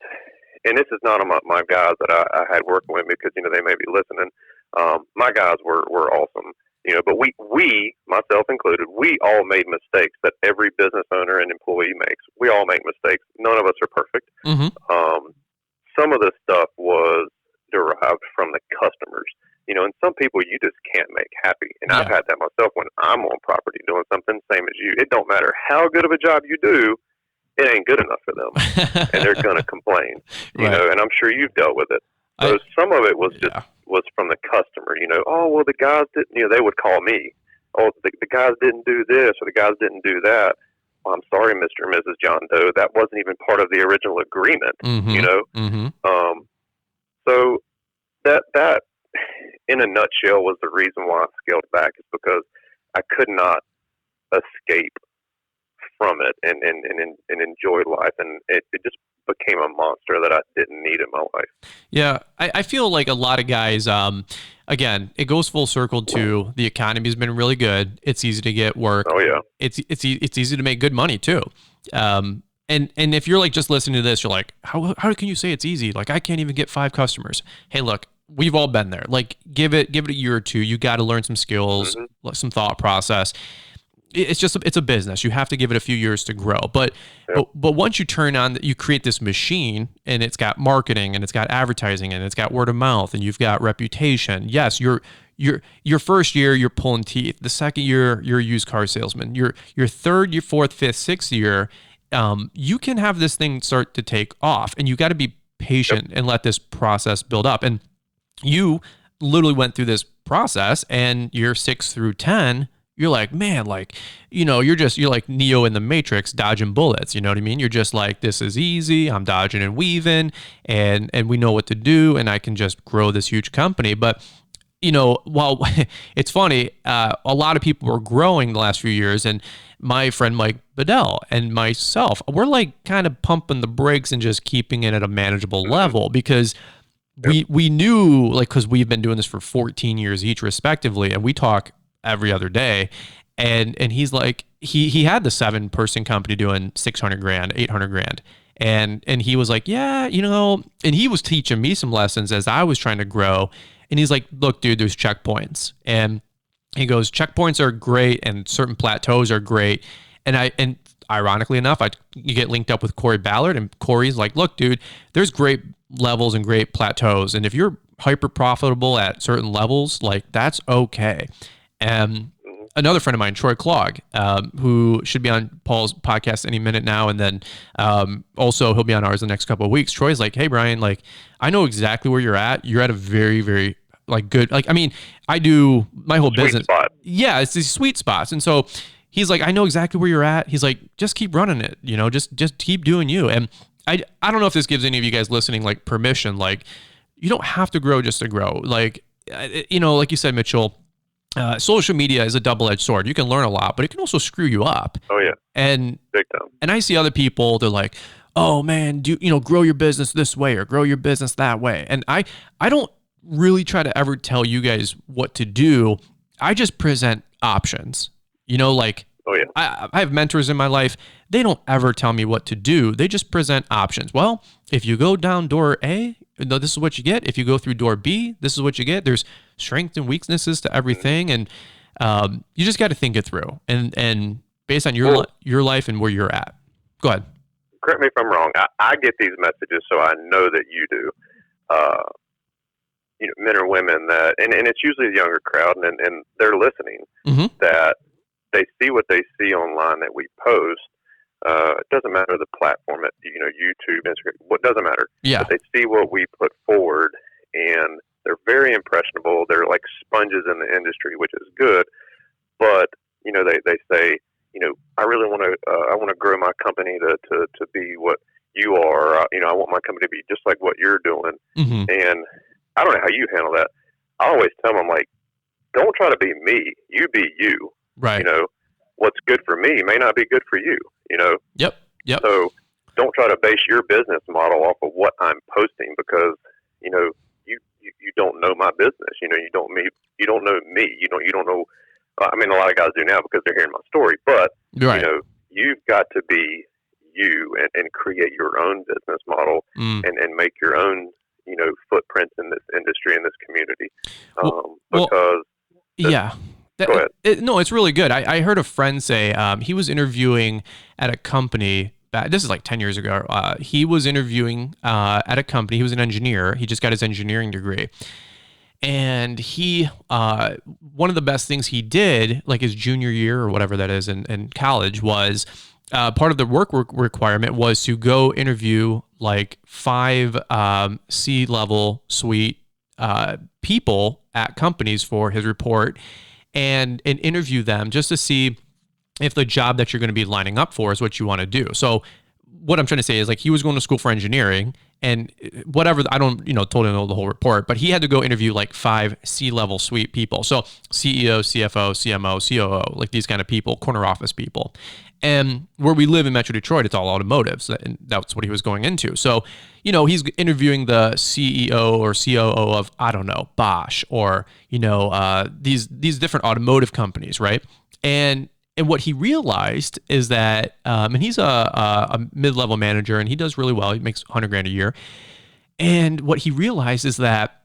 and this is not on my guys that I had working with me, because, they may be listening. My guys were awesome, but we, myself included, we all made mistakes that every business owner and employee makes. We all make mistakes. None of us are perfect. Some of the stuff was derived from the customers, and some people you just can't make happy. And I've had that myself when I'm on property doing something, same as you. It don't matter how good of a job you do, it ain't good enough for them, and they're going to complain, and I'm sure you've dealt with it. So some of it was just was from the customer, oh, well, the guys didn't, they would call me, oh, the guys didn't do this, or the guys didn't do that. Well, I'm sorry, Mr. and Mrs. John Doe, that wasn't even part of the original agreement, So that in a nutshell was the reason why I scaled back, is because I could not escape from it and enjoy life, and it just became a monster that I didn't need in my life. Yeah, I feel like a lot of guys, again, it goes full circle to the economy's been really good. It's easy to get work. Oh yeah, it's easy to make good money too. And if you're like just listening to this, you're like, how can you say it's easy? Like, I can't even get 5 customers. Hey, look, we've all been there. Like, give it a year or two. You got to learn some skills, some thought process. It's a business. You have to give it a few years to grow. But once you turn on, you create this machine, and it's got marketing, and it's got advertising, and it's got word of mouth, and you've got reputation. Yes, your first year you're pulling teeth. The second year you're a used car salesman. Your third, your fourth, fifth, sixth year, you can have this thing start to take off, and you got to be patient and let this process build up. And you literally went through this process, and year 6 through 10. You're like, man, like, you're like Neo in the Matrix dodging bullets. You know what I mean? You're just like, this is easy. I'm dodging and weaving, and we know what to do, and I can just grow this huge company. But while it's funny, a lot of people were growing the last few years, and my friend Mike Bedell and myself, we're like kind of pumping the brakes and just keeping it at a manageable level, because we knew, like, because we've been doing this for 14 years each respectively, and we talk every other day. And he's like, he had the 7-person company doing 600 grand, 800 grand. And he was like, yeah, and he was teaching me some lessons as I was trying to grow. And he's like, look, dude, there's checkpoints. And he goes, checkpoints are great, and certain plateaus are great. And ironically enough, you get linked up with Corey Ballard, and Corey's like, look, dude, there's great levels and great plateaus. And if you're hyper profitable at certain levels, like, that's okay. And another friend of mine, Troy Clogg, who should be on Paul's podcast any minute now, and then also he'll be on ours the next couple of weeks. Troy's like, hey, Brian, like, I know exactly where you're at. You're at a very, very, like, good, like, I mean, I do my whole business. Spot. Yeah, it's these sweet spots. And so he's like, I know exactly where you're at. He's like, just keep running it, just keep doing you. And I don't know if this gives any of you guys listening, like, permission. Like, you don't have to grow just to grow. Like, like you said, Mitchell, social media is a double-edged sword. You can learn a lot, but it can also screw you up. Oh yeah. And big time. And I see other people, they're like, oh man, grow your business this way or grow your business that way. And I don't really try to ever tell you guys what to do. I just present options. Like, oh yeah. I have mentors in my life. They don't ever tell me what to do. They just present options. Well, if you go down door A, this is what you get. If you go through door B, this is what you get. There's strengths and weaknesses to everything, and you just got to think it through. And based on your life and where you're at. Go ahead. Correct me if I'm wrong. I get these messages, so I know that you do. Men or women that, and it's usually a younger crowd, and they're listening. Mm-hmm. That they see what they see online that we post. It doesn't matter the platform, YouTube, Instagram, what doesn't matter. Yeah. But they see what we put forward, and they're very impressionable. They're like sponges in the industry, which is good. But they say, I really want to grow my company to be what you are. I want my company to be just like what you're doing. Mm-hmm. And I don't know how you handle that. I always tell them, like, don't try to be me. You be you. Right. What's good for me may not be good for you. Yep. So don't try to base your business model off of what I'm posting, because you don't know my business. You don't know me. You don't know. I mean, a lot of guys do now because they're hearing my story. But right. You've got to be you and create your own business model and make your own footprints in this industry, in this community. Yeah. Go ahead. No, it's really good. I heard a friend say he was interviewing at a company. This is like 10 years ago. He was interviewing at a company. He was an engineer. He just got his engineering degree. And he, one of the best things he did, like his junior year or whatever that is in college, was part of the work requirement was to go interview like 5 C-level suite people at companies for his report, and interview them just to see if the job that you're going to be lining up for is what you want to do. So what I'm trying to say is, like, he was going to school for engineering, and whatever, I don't, totally know the whole report, but he had to go interview like 5 C-level suite people. So CEO, CFO, CMO, COO, like these kind of people, corner office people. And where we live in Metro Detroit, it's all automotive. So that's what he was going into. So, he's interviewing the CEO or COO of, I don't know, Bosch, or, these different automotive companies, right? And what he realized is that, and he's a mid-level manager, and he does really well. He makes $100,000 a year. And what he realized is that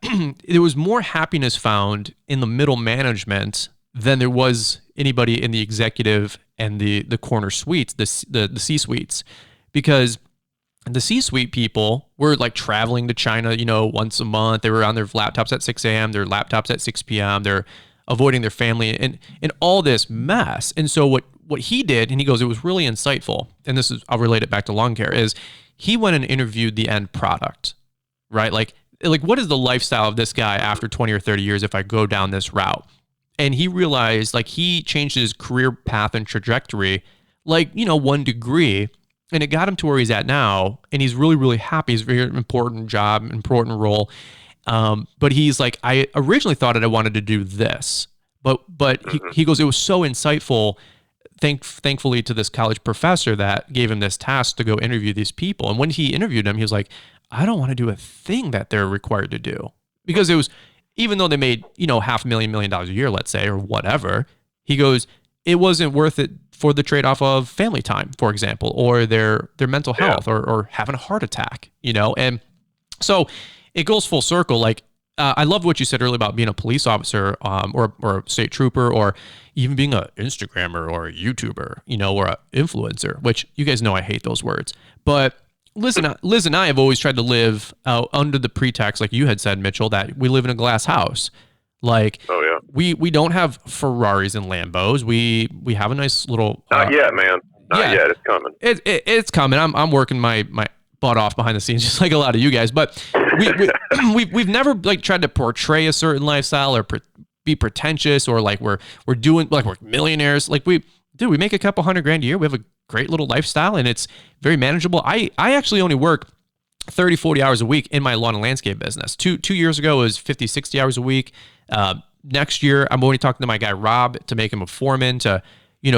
there was more happiness found in the middle management than there was anybody in the executive and the corner suites, the C-suites, because the C-suite people were like traveling to China, once a month. They were on their laptops at 6 a.m., their laptops at 6 p.m. They're avoiding their family and all this mess. And so what he did, and he goes, it was really insightful, and I'll relate it back to lawn care, is he went and interviewed the end product, right? Like what is the lifestyle of this guy after 20 or 30 years if I go down this route? And he realized, like, he changed his career path and trajectory, 1 degree, and it got him to where he's at now. And he's really, really happy. It's a very important job, important role. But he's like, I originally thought that I wanted to do this, but he goes, it was so insightful. Thankfully to this college professor that gave him this task to go interview these people. And when he interviewed them, he was like, I don't want to do a thing that they're required to do, because it was, even though they made, $500,000 million a year, let's say, or whatever, he goes, it wasn't worth it for the trade-off of family time, for example, or their mental health, or having a heart attack, And so it goes full circle. Like, I love what you said earlier about being a police officer, or a state trooper, or even being an Instagrammer or a YouTuber, or an influencer, which you guys know I hate those words. But Liz and I have always tried to live under the pretext, like you had said, Mitchell, that we live in a glass house. Like, we don't have Ferraris and Lambos. We have a nice little. Not yet, man. Not yet. It's coming. It's coming. I'm working my butt off behind the scenes, just like a lot of you guys. But we've never like tried to portray a certain lifestyle or be pretentious, or like we're doing like we're millionaires. Like we make a couple $100,000 a year. We have a great little lifestyle, and it's very manageable. I actually only work 30, 40 hours a week in my lawn and landscape business. Two years ago, it was 50, 60 hours a week. Next year, I'm only talking to my guy, Rob, to make him a foreman, to,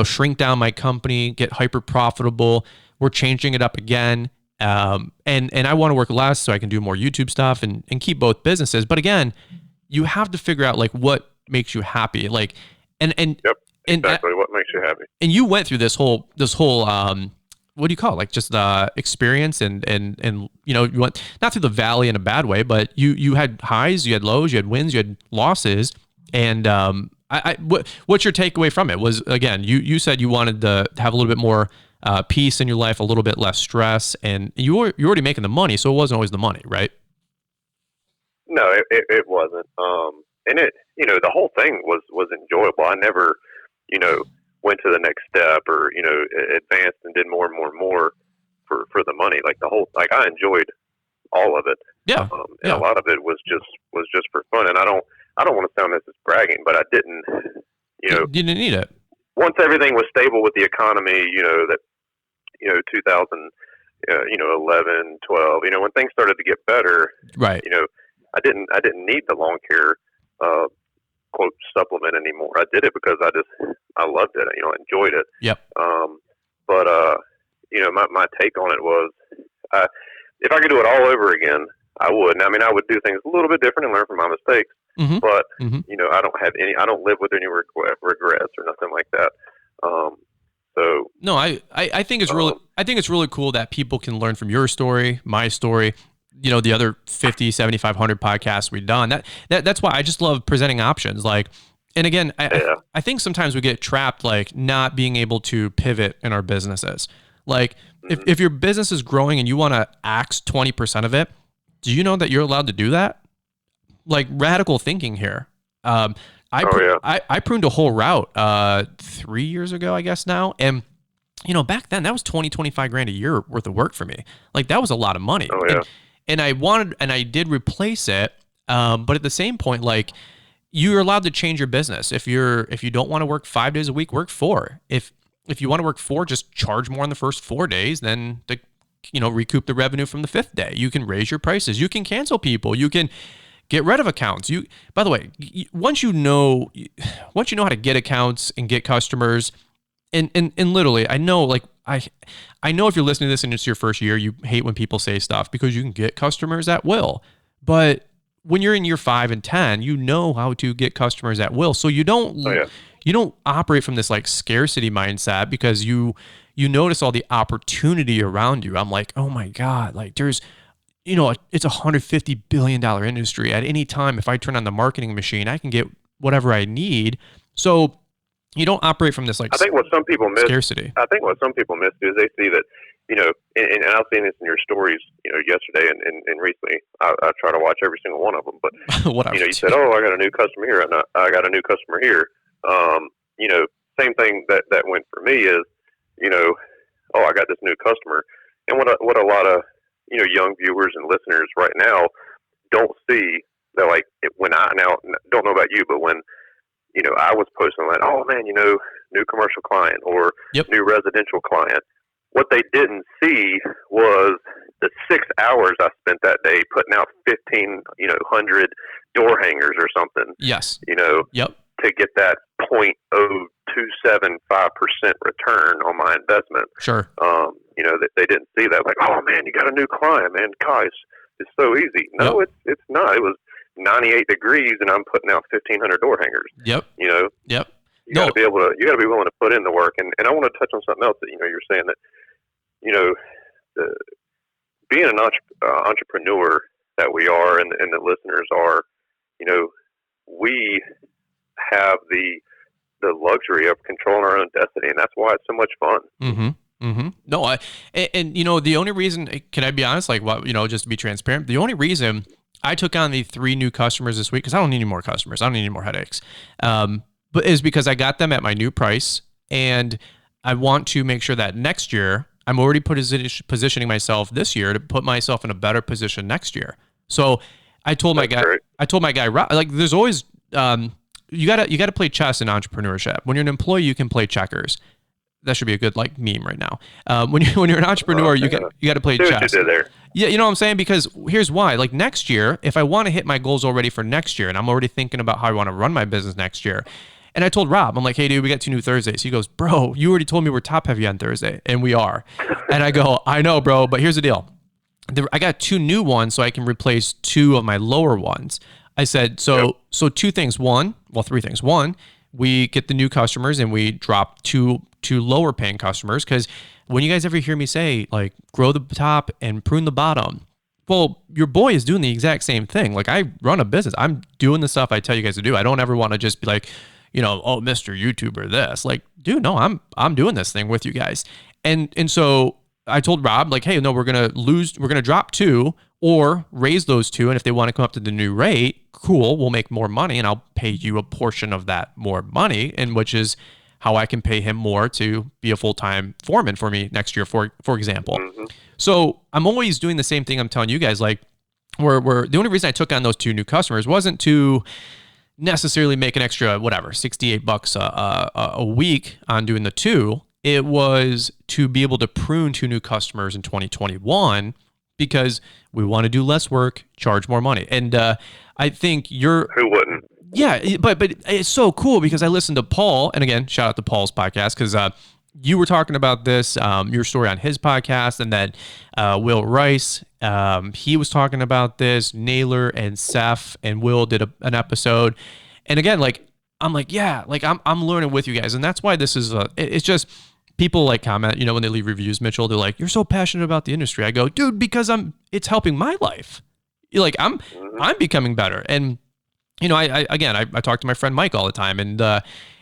shrink down my company, get hyper profitable. We're changing it up again. And I want to work less so I can do more YouTube stuff and keep both businesses. But again, you have to figure out like what makes you happy. Like, and exactly what makes you happy. And you went through this whole what do you call it? Like just experience, and you went not through the valley in a bad way, but you had highs, you had lows, you had wins, you had losses. And what's your takeaway from it? Was, again, you said you wanted to have a little bit more peace in your life, a little bit less stress, and you're already making the money, so it wasn't always the money, right? No, it wasn't. And it, the whole thing was enjoyable. I never, went to the next step, or, advanced and did more and more and more for the money. Like I enjoyed all of it. Yeah. And a lot of it was just for fun. And I don't want to sound this as bragging, but I didn't, You didn't need it. Once everything was stable with the economy, 2011, 12, when things started to get better, right. I didn't need the lawn care, quote, supplement anymore. I did it because I loved it. I enjoyed it. Yep. But my take on it was, if I could do it all over again, I would. And, I would do things a little bit different and learn from my mistakes. Mm-hmm. But I don't live with any regrets or nothing like that. So no, I think it's really cool that people can learn from your story, my story, the other 50, 7,500 podcasts we've done. That's why I just love presenting options. Like, and again, I think sometimes we get trapped, like not being able to pivot in our businesses. Like if your business is growing and you want to axe 20% of it, do you know that you're allowed to do that? Like, radical thinking here. I pruned a whole route 3 years ago, I guess now. And, back then that was $20,000-$25,000 a year worth of work for me. Like, that was a lot of money. Oh, yeah. And I did replace it. But at the same point, like, you're allowed to change your business. If you don't want to work 5 days a week, work 4. If you want to work 4, just charge more on the first 4 days, then recoup the revenue from the 5th day. You can raise your prices. You can cancel people. You can get rid of accounts. By the way, once you know how to get accounts and get customers, and literally, I know, like, I know if you're listening to this and it's your first year, you hate when people say stuff because you can get customers at will. But when you're in year 5 and 10, you know how to get customers at will. So you don't operate from this like scarcity mindset, because you notice all the opportunity around you. I'm like, oh my God, like there's, it's $150 billion industry. At any time, if I turn on the marketing machine, I can get whatever I need. So you don't operate from this like, I think what some people miss, scarcity. I think what some people miss is they see that, and I've seen this in your stories, yesterday and recently. I try to watch every single one of them. But you said, "Oh, I got a new customer here, and I got a new customer here." Same thing that went for me is, "Oh, I got this new customer," and what a lot of young viewers and listeners right now don't see, that like when I now don't know about you, but when I was posting like, "Oh man, new commercial client or new residential client," what they didn't see was the 6 hours I spent that day putting out 1,500 door hangers or something. Yes. Yep. To get that 0.0275% return on my investment. Sure. That they didn't see that. Like, oh man, you got a new client, man. Guys, it's so easy. No, it's not. It was 98 degrees, and I'm putting out 1,500 door hangers. Yep. Yep. You got to be willing to put in the work. And I want to touch on something else that you're saying that being an entrepreneur that we are, and the listeners are, we have the luxury of controlling our own destiny, and that's why it's so much fun. Mm-hmm. Mm-hmm. No, the only reason, can I be honest, just to be transparent, the only reason I took on the 3 new customers this week, because I don't need any more customers, I don't need any more headaches, but is because I got them at my new price, and I want to make sure that next year, I'm already positioning myself this year to put myself in a better position next year. So I told my guy, like, there's always, you gotta play chess in entrepreneurship. When you're an employee, you can play checkers. That should be a good meme right now. When you're an entrepreneur, you got to play chess. What you did there. Yeah, you know what I'm saying? Because here's why. Like, next year, if I want to hit my goals already for next year, and I'm already thinking about how I want to run my business next year, and I told Rob, I'm like, hey, dude, we got 2 new Thursdays. He goes, bro, you already told me we're top heavy on Thursday, and we are. And I go, I know, bro, but here's the deal. I got 2 new ones, so I can replace 2 of my lower ones. I said, so 2 things. 3 things. 1, we get the new customers and we drop two lower paying customers. Because when you guys ever hear me say, like, grow the top and prune the bottom, well, your boy is doing the exact same thing. Like, I run a business. I'm doing the stuff I tell you guys to do. I don't ever want to just be like, oh, Mr. YouTuber this. Like, dude, no, I'm doing this thing with you guys. And so I told Rob, like, hey, no, we're going to drop 2 or raise those 2. And if they want to come up to the new rate, cool, we'll make more money and I'll pay you a portion of that more money, and which is how I can pay him more to be a full-time foreman for me next year, for example. Mm-hmm. So I'm always doing the same thing I'm telling you guys. Like, we're the only reason I took on those 2 new customers wasn't to necessarily make an extra, $68 a week on doing the 2. It was to be able to prune 2 new customers in 2021 because we want to do less work, charge more money. And I think who wouldn't? Yeah, but it's so cool because I listened to Paul, and again, shout out to Paul's podcast, because you were talking about this, your story on his podcast, and then Will Rice, he was talking about this, Naylor and Seth and Will did an episode. And again, like, I'm like, yeah, like I'm learning with you guys. And that's why this is, it's just, people like comment, when they leave reviews, Mitchell, they're like, you're so passionate about the industry. I go, dude, because it's helping my life. Like, I'm becoming better. And, I talk to my friend Mike all the time, and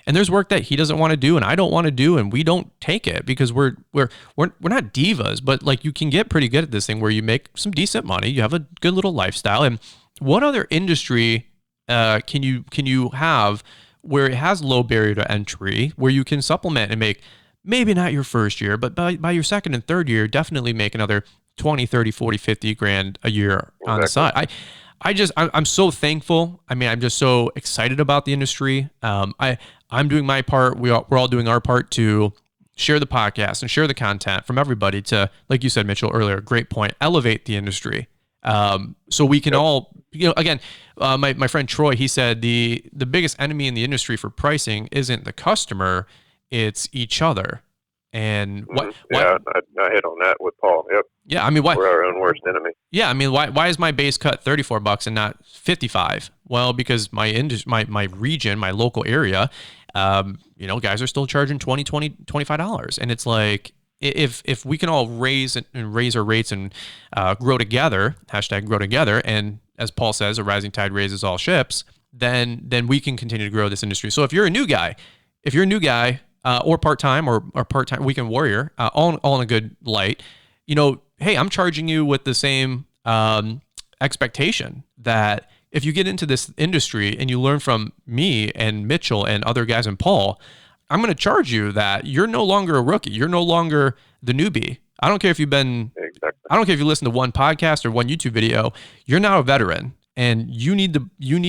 there's work that he doesn't want to do and I don't want to do, and we don't take it because we're not divas, but like, you can get pretty good at this thing where you make some decent money, you have a good little lifestyle. And what other industry can you have where it has low barrier to entry, where you can supplement and make, maybe not your first year, but by your second and third year, definitely make another 20, 30, 40, 50 grand a year on the side. I'm so thankful. I mean, I'm just so excited about the industry. I'm doing my part. We're all doing our part to share the podcast and share the content from everybody to, like you said, Mitchell, earlier, great point, elevate the industry. So we can all, again, my friend Troy, he said the biggest enemy in the industry for pricing isn't the customer, it's each other. And I hit on that with Paul. Yep. Yeah, I mean, why? We're our own worst enemy. Yeah, I mean, why is my base cut $34 and not $55? Well, because my region, my local area, guys are still charging $25, and it's like, if we can all raise our rates and grow together, #grow together, and as Paul says, a rising tide raises all ships, then we can continue to grow this industry. So if you're a new guy, or part-time or part-time weekend warrior, all in a good light, hey, I'm charging you with the same expectation that if you get into this industry and you learn from me and Mitchell and other guys and Paul, I'm going to charge you that you're no longer a rookie. You're no longer the newbie. I don't care if I don't care if you listen to one podcast or one YouTube video, you're now a veteran. And you need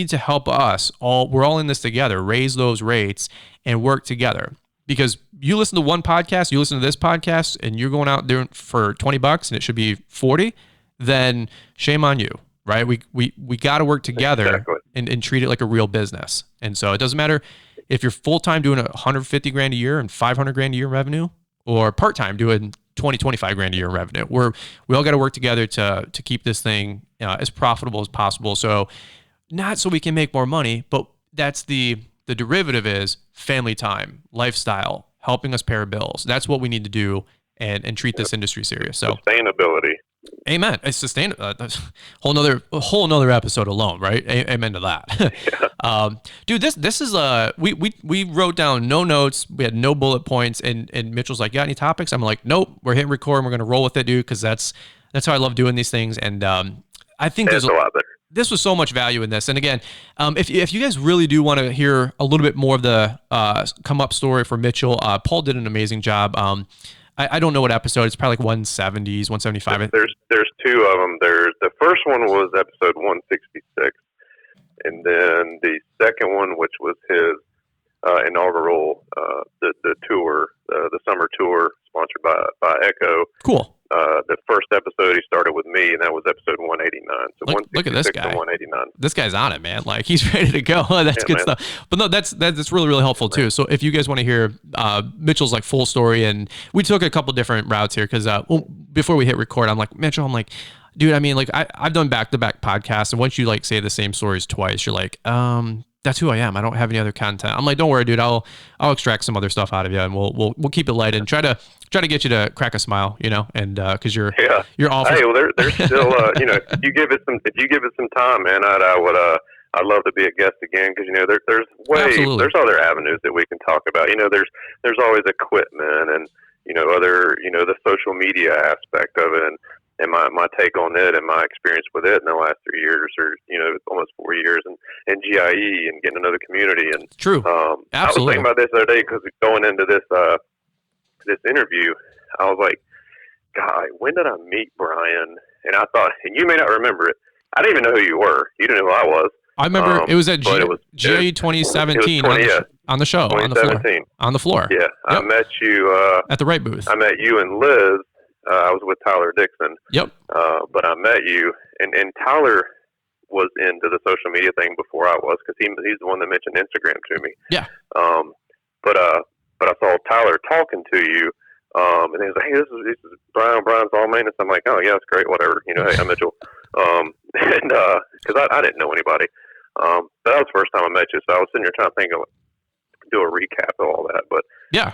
to help us all. We're all in this together, raise those rates and work together. because you listen to one podcast, you listen to this podcast, and you're going out there for $20 and it should be 40, then shame on you, right? We got to work together and treat it like a real business. And so it doesn't matter if you're full-time doing $150 grand a year and $500 grand a year in revenue, or part-time doing 25 grand a year in revenue. We all got to work together to keep this thing as profitable as possible. So not so we can make more money, but that's the derivative is family time, lifestyle, helping us pay our bills. That's what we need to do and treat this industry serious. So sustainability. Amen. It's sustainable. That's a whole nother episode alone, right? Amen to that. Dude, this is we wrote down no notes. We had no bullet points, and Mitchell's like, got any topics? I'm like, nope. We're hitting record and we're gonna roll with it, dude, because that's how I love doing these things. And I think there's a lot better. This was so much value in this. And again, if you guys really do want to hear a little bit more of the come up story for Mitchell, Paul did an amazing job. I don't know what episode. It's probably like 170s, 175. There's two of them. The first one was episode 166, and then the second one, which was his inaugural the tour, the summer tour sponsored by Echo. Cool. The first episode he started with me, and that was episode 189. So look at this guy. 189. This guy's on it, man. Like, he's ready to go. That's good stuff. But no, that's really, really helpful too. So if you guys want to hear Mitchell's like full story, and we took a couple different routes here because before we hit record, I'm like, Mitchell, dude, I mean, like I've done back-to-back podcasts, and once you like say the same stories twice, you're like, that's who I am. I don't have any other content. I'm like, don't worry, dude. I'll extract some other stuff out of you, and we'll keep it light and try to get you to crack a smile, and because you're awful. Hey, well, there's still if you give it some time, man, I'd love to be a guest again, because there's other avenues that we can talk about. There's always equipment and other the social media aspect of it, and my take on it and my experience with it in the last 3 years, or almost 4 years, and GIE and getting to know the community. And true, absolutely. I was thinking about this the other day, because going into this interview, I was like, God, when did I meet Brian? And I thought, and you may not remember it, I didn't even know who you were. You didn't know who I was. I remember it was at GIE 2017 on the show, on the floor. Yeah, yep. I met you at the right booth. I met you and Liz. I was with Tyler Dixon. Yep. But I met you, and Tyler was into the social media thing before I was, because he's the one that mentioned Instagram to me. Yeah. But I saw Tyler talking to you, and he was like, "Hey, this is Brian. Brian's all maintenance." I'm like, "Oh yeah, that's great. Whatever. Hey, I'm Mitchell." And because I didn't know anybody, but that was the first time I met you. So I was sitting here trying to think of do a recap of all that. But yeah,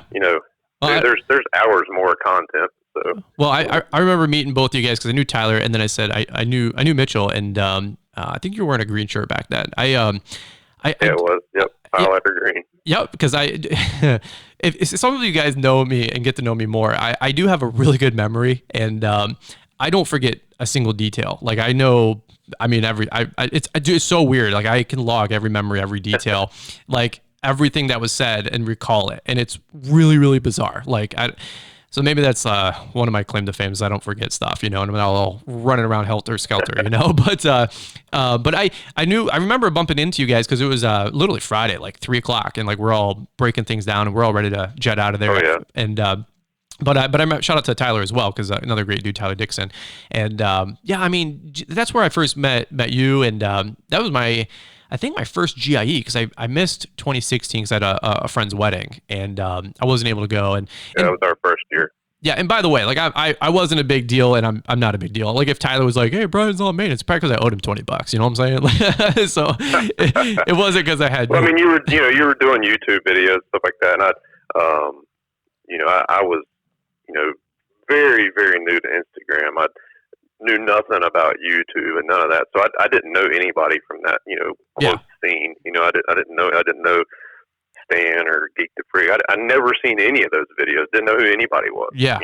there's hours more of content. So. Well, I remember meeting both of you guys because I knew Tyler, and then I said I knew Mitchell, and I think you were wearing a green shirt back then. It was. Yep. Highlighter green. Yep. Because if some of you guys know me and get to know me more, I do have a really good memory, and I don't forget a single detail. Like I know, I mean, it's so weird. Like I can log every memory, every detail, like everything that was said, and recall it, and it's really, really bizarre. So maybe that's one of my claim to fame is I don't forget stuff, and I'm not all running around helter skelter, But I remember bumping into you guys because it was literally Friday, like 3:00, and like we're all breaking things down and we're all ready to jet out of there. Oh, yeah. And but I shout out to Tyler as well, because another great dude, Tyler Dixon. And I mean, that's where I first met you, and that was I think my first GIE, because I missed 2016 because I had a friend's wedding, and I wasn't able to go. And that was our first year. Yeah, and by the way, like I wasn't a big deal, and I'm not a big deal. Like if Tyler was like, "Hey, Brian's on maintenance," it's probably because I owed him $20. You know what I'm saying? So it wasn't because I had. Well, I mean, you were doing YouTube videos, stuff like that, and I was very, very new to Instagram. I knew nothing about YouTube and none of that, so I didn't know anybody from that close scene. I didn't know Stan or Geek the Freak. I never seen any of those videos. Didn't know who anybody was. Yeah.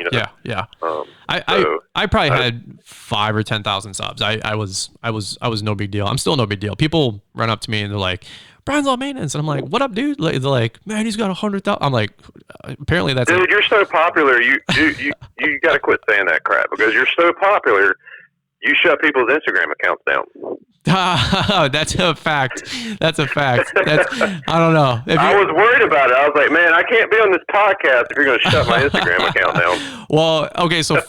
I probably had 5,000 or 10,000 subs. I was no big deal. I'm still no big deal. People run up to me and they're like, "Brian's on maintenance," and I'm like, "What up, dude?" They're like, "Man, he's got 100,000." I'm like, apparently that's. Dude, you're so popular. You got to quit saying that crap, because you're so popular. You shut people's Instagram accounts down. That's a fact. That's a fact. I don't know. I was worried about it. I was like, man, I can't be on this podcast if you're going to shut my Instagram account down. Well, okay, so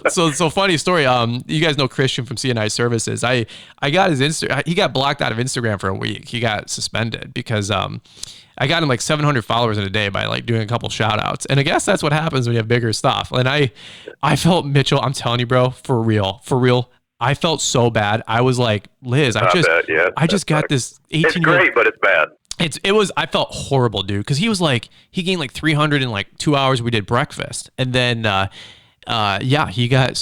funny story. You guys know Christian from CNI Services. I got his he got blocked out of Instagram for a week. He got suspended because I got him like 700 followers in a day by like doing a couple shout outs. And I guess that's what happens when you have bigger stuff. And I felt, Mitchell, I'm telling you, bro, for real. I felt so bad. I was like, Liz, I just got this 18. It's great, but it's bad. I felt horrible, dude. Cause he gained like 300 in like 2 hours. We did breakfast. And then, he got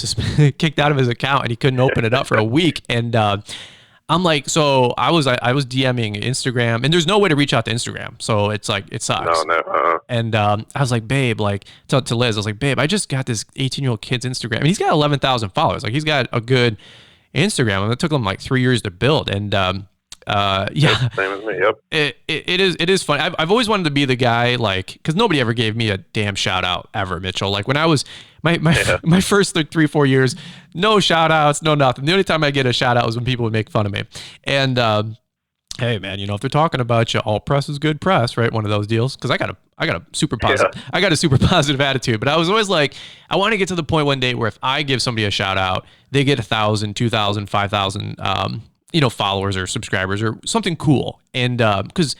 kicked out of his account and he couldn't open it up for a week. And, I'm like, so I was DMing Instagram, and there's no way to reach out to Instagram. So it's like, it sucks. No. And I was like, babe, like to Liz, I was like, babe, I just got this 18-year-old kid's Instagram. And he's got 11,000 followers. Like he's got a good Instagram. And it took him like 3 years to build. And same as me. Yep. It is funny. I've always wanted to be the guy, like, because nobody ever gave me a damn shout out ever, Mitchell. Like when I was my first 3-4 years, no shout outs, no nothing. The only time I get a shout out was when people would make fun of me. And hey man, if they're talking about you, all press is good press, right? One of those deals. Because I got a super positive, I got a super positive attitude. But I was always like, I want to get to the point one day where if I give somebody a shout out, they get 1,000, 2,000, 5,000 followers or subscribers or something cool. And because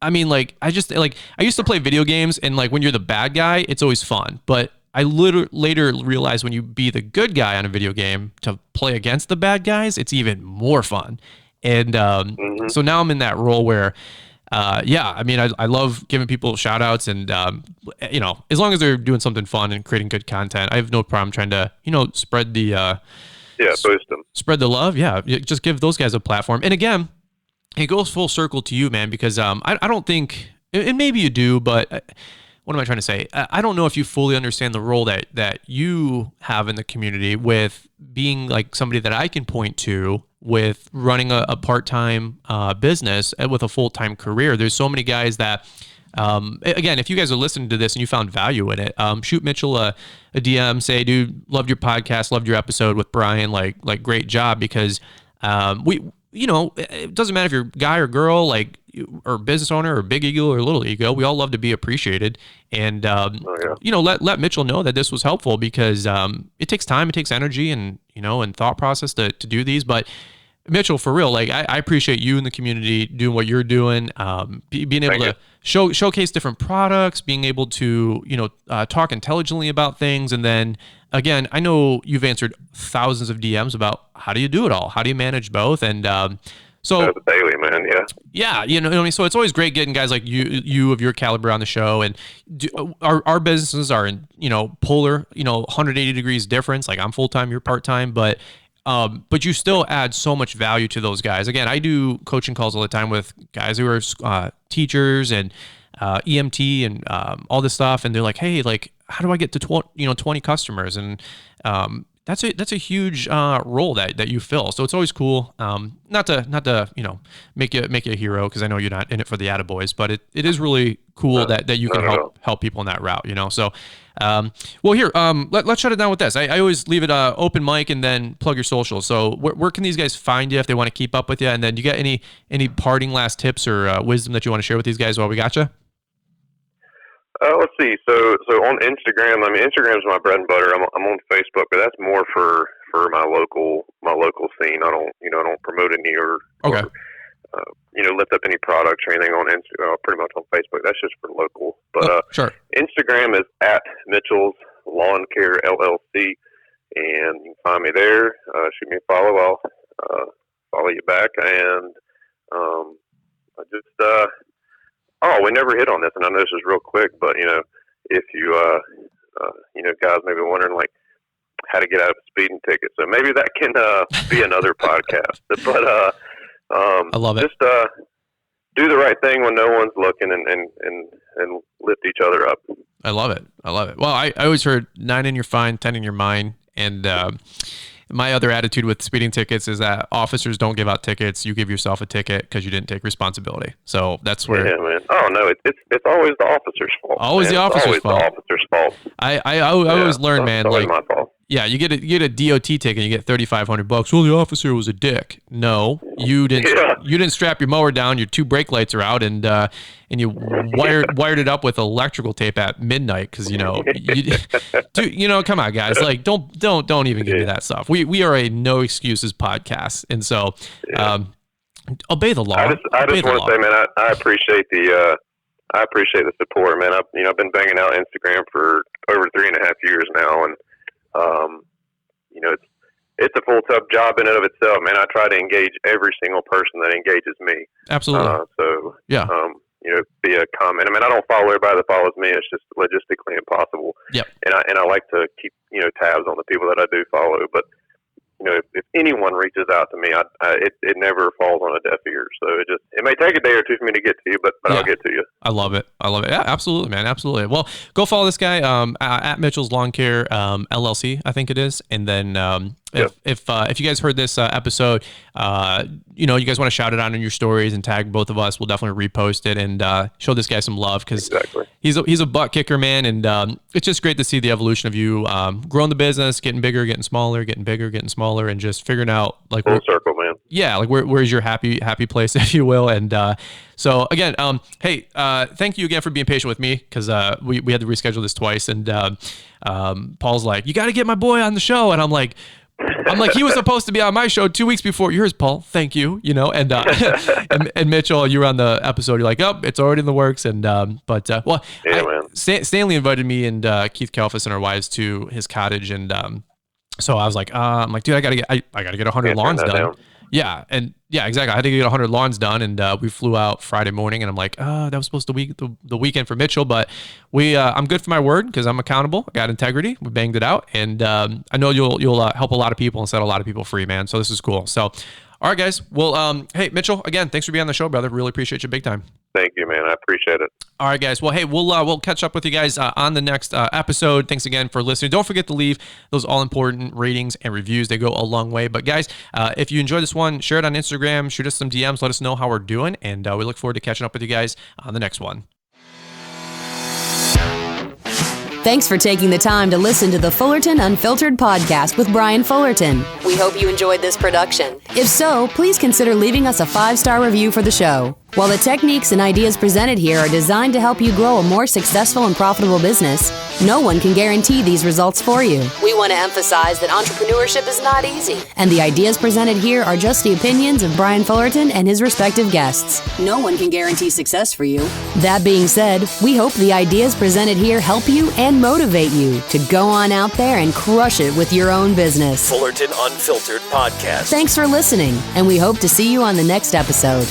I mean, like, I used to play video games, and like when you're the bad guy, it's always fun. But I later realized when you be the good guy on a video game to play against the bad guys, it's even more fun. And so now I'm in that role where, I mean, I love giving people shout outs, and, as long as they're doing something fun and creating good content, I have no problem trying to, spread the, boost them. Spread the love. Yeah. Just give those guys a platform. And again, it goes full circle to you, man, because I don't think, and maybe you do, but what am I trying to say? I don't know if you fully understand the role that you have in the community with being like somebody that I can point to with running a part-time business with a full-time career. There's so many guys that, again, if you guys are listening to this and you found value in it, shoot Mitchell a DM, say, dude, loved your podcast, loved your episode with Brian, like great job, because it doesn't matter if you're a guy or girl, like, or business owner or big ego or little ego, we all love to be appreciated. And, let Mitchell know that this was helpful, because it takes time, it takes energy and thought process to do these. But Mitchell, for real, like I appreciate you in the community doing what you're doing, being able to showcase different products, being able to, talk intelligently about things. And then again, I know you've answered thousands of DMs about how do you do it all? How do you manage both? And, so daily, man, yeah, so it's always great getting guys like you of your caliber on the show. And our businesses are in, polar, 180 degrees difference. Like I'm full-time, you're part-time, but you still add so much value to those guys. Again, I do coaching calls all the time with guys who are teachers and EMT and all this stuff, and they're like, hey, like, how do I get to 20 customers? And that's a huge role that you fill. So it's always cool. Not to make you a hero, because I know you're not in it for the attaboys, but it is really cool that you can help people in that route. So well, here, let's shut it down with this. I always leave it open mic and then plug your socials. So where can these guys find you if they want to keep up with you? And then you got any parting last tips or wisdom that you want to share with these guys while we got you? Let's see. So on Instagram, I mean, Instagram's my bread and butter. I'm on Facebook, but that's more for my local scene. I don't promote any or lift up any products or anything on Instagram. Pretty much on Facebook. That's just for local. But sure. Instagram is at Mitchell's Lawn Care LLC, and you can find me there. Shoot me a follow. I'll follow you back, and I just. Oh, we never hit on this, and I know this is real quick, but, if you, guys may be wondering, like, how to get out of a speeding ticket. So maybe that can be another podcast. But I love it. Just do the right thing when no one's looking and lift each other up. I love it. Well, I always heard 9 in your fine, 10 in your mind. And my other attitude with speeding tickets is that officers don't give out tickets. You give yourself a ticket because you didn't take responsibility. So that's where. Yeah, man. Oh no, it's always the officer's fault. Always man. the officer's fault. The officer's fault. I always learn, man. It's like my fault. Yeah, you get a DOT ticket, you get $3,500. Well, the officer was a dick. No, you didn't. Yeah. You didn't strap your mower down. Your 2 brake lights are out, and you wired it up with electrical tape at midnight because come on, guys, like don't even give me that stuff. We are a no excuses podcast, and so obey the law. I just want to say, man, I appreciate the support, man. I've been banging out Instagram for over 3.5 years now, and it's a full-time job in and of itself, man. I try to engage every single person that engages me. Absolutely. Be a comment. I mean, I don't follow everybody that follows me. It's just logistically impossible. Yep. And I like to keep tabs on the people that I do follow, but. If anyone reaches out to me, it never falls on a deaf ear. So it may take a day or two for me to get to you, but I'll get to you. I love it. Yeah, absolutely, man. Absolutely. Well, go follow this guy at Mitchell's Lawn Care LLC, I think it is. And then if you guys heard this episode, you guys want to shout it out in your stories and tag both of us, we'll definitely repost it and show this guy some love because he's a butt kicker, man. And it's just great to see the evolution of you growing the business, getting bigger, getting smaller, getting bigger, getting smaller, and just figuring out like full circle, man. Yeah, like where's your happy place, if you will. And so again, hey, thank you again for being patient with me because we had to reschedule this twice. And Paul's like, you got to get my boy on the show, and I'm like, he was supposed to be on my show 2 weeks before yours, Paul. Thank you. And and Mitchell, you were on the episode. You're like, oh, it's already in the works. And Stanley invited me and Keith Kalfas and our wives to his cottage, and so I was like, I'm like, dude, I gotta get 100 lawns done. Yeah, and yeah, exactly. I had to get 100 lawns done, and we flew out Friday morning, and I'm like, that was supposed to be the weekend for Mitchell, but I'm good for my word because I'm accountable. I got integrity. We banged it out, and I know you'll help a lot of people and set a lot of people free, man. So this is cool. So, all right, guys. Well, hey, Mitchell, again, thanks for being on the show, brother. Really appreciate you big time. Thank you, man. I appreciate it. All right, guys. Well, hey, we'll catch up with you guys on the next episode. Thanks again for listening. Don't forget to leave those all-important ratings and reviews. They go a long way. But, guys, if you enjoyed this one, share it on Instagram. Shoot us some DMs. Let us know how we're doing. And we look forward to catching up with you guys on the next one. Thanks for taking the time to listen to the Fullerton Unfiltered podcast with Brian Fullerton. We hope you enjoyed this production. If so, please consider leaving us a 5-star review for the show. While the techniques and ideas presented here are designed to help you grow a more successful and profitable business, no one can guarantee these results for you. We want to emphasize that entrepreneurship is not easy, and the ideas presented here are just the opinions of Brian Fullerton and his respective guests. No one can guarantee success for you. That being said, we hope the ideas presented here help you and motivate you to go on out there and crush it with your own business. Fullerton Unfiltered Podcast. Thanks for listening, and we hope to see you on the next episode.